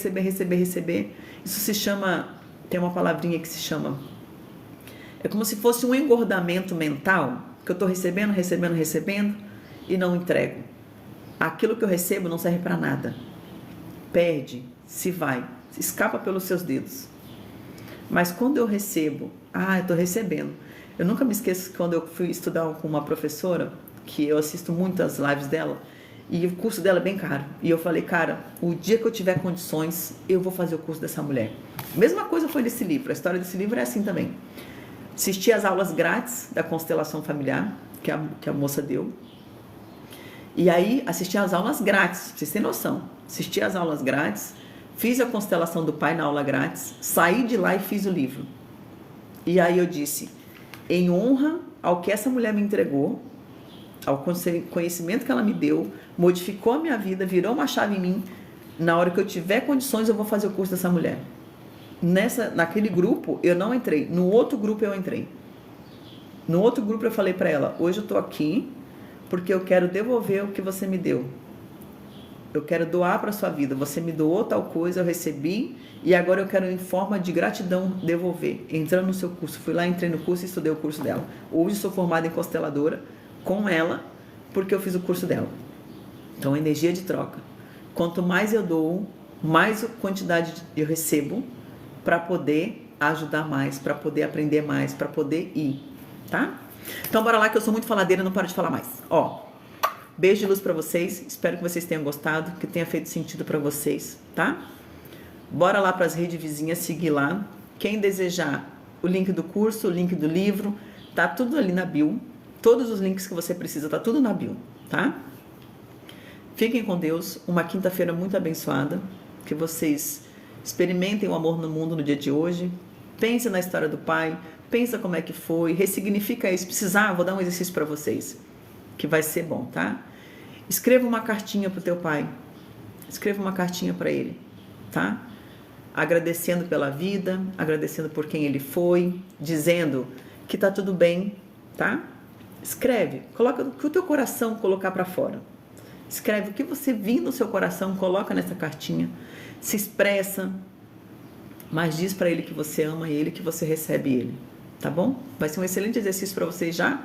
isso se chama, tem uma palavrinha que se chama, é como se fosse um engordamento mental, que eu estou recebendo e não entrego. Aquilo que eu recebo não serve para nada. Perde, se vai, escapa pelos seus dedos. Mas quando eu recebo, eu estou recebendo. Eu nunca me esqueço que quando eu fui estudar com uma professora, que eu assisto muito as lives dela, e o curso dela é bem caro. E eu falei, cara, o dia que eu tiver condições, eu vou fazer o curso dessa mulher. Mesma coisa foi desse livro, a história desse livro é assim também. Assisti às aulas grátis da constelação familiar, que a moça deu. E aí, assisti às aulas grátis, vocês têm noção. Assisti às aulas grátis, fiz a constelação do pai na aula grátis, saí de lá e fiz o livro. E aí eu disse, em honra ao que essa mulher me entregou, ao conhecimento que ela me deu, modificou a minha vida, virou uma chave em mim, na hora que eu tiver condições eu vou fazer o curso dessa mulher. Naquele grupo eu não entrei, no outro grupo eu entrei. No outro grupo eu falei para ela, hoje eu tô aqui porque eu quero devolver o que você me deu. eu quero doar para sua vida. Você me doou tal coisa, eu recebi e agora eu quero, em forma de gratidão, devolver. Entrando no seu curso, fui lá, entrei no curso e estudei o curso dela. Hoje sou formada em consteladora com ela, porque eu fiz o curso dela. Então, energia de troca. Quanto mais eu dou, mais quantidade eu recebo para poder ajudar mais, para poder aprender mais, para poder ir, tá? Então, bora lá que eu sou muito faladeira, não paro de falar mais. Ó, beijo de luz para vocês, espero que vocês tenham gostado, que tenha feito sentido para vocês, tá? Bora lá para as redes vizinhas, seguir lá. Quem desejar o link do curso, o link do livro, tá tudo ali na bio. Todos os links que você precisa, tá tudo na bio, tá? Fiquem com Deus, uma quinta-feira muito abençoada, que vocês experimentem o amor no mundo no dia de hoje, pense na história do pai, pensa como é que foi, ressignifica isso, precisar, vou dar um exercício para vocês, que vai ser bom, tá? Escreva uma cartinha pro teu pai, escreva uma cartinha para ele, tá? Agradecendo pela vida, agradecendo por quem ele foi, dizendo que tá tudo bem, tá? Escreve, coloca o que o teu coração colocar para fora. Escreve o que você viu no seu coração, coloca nessa cartinha, se expressa, mas diz para ele que você ama ele, que você recebe ele, tá bom? Vai ser um excelente exercício para vocês já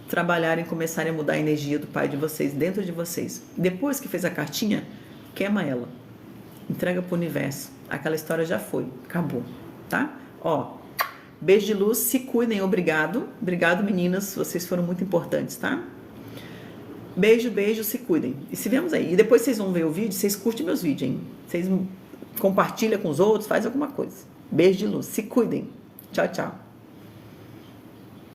trabalharem, começarem a mudar a energia do pai de vocês dentro de vocês. Depois que fez a cartinha, queima ela, entrega pro universo. Aquela história já foi, acabou, tá? Ó, beijo de luz, se cuidem, obrigado. Obrigado, meninas, vocês foram muito importantes, tá? Beijo, beijo, se cuidem. E se vemos aí. E depois vocês vão ver o vídeo, vocês curtem meus vídeos, hein? Vocês compartilham com os outros, faz alguma coisa. Beijo de luz, se cuidem. Tchau, tchau.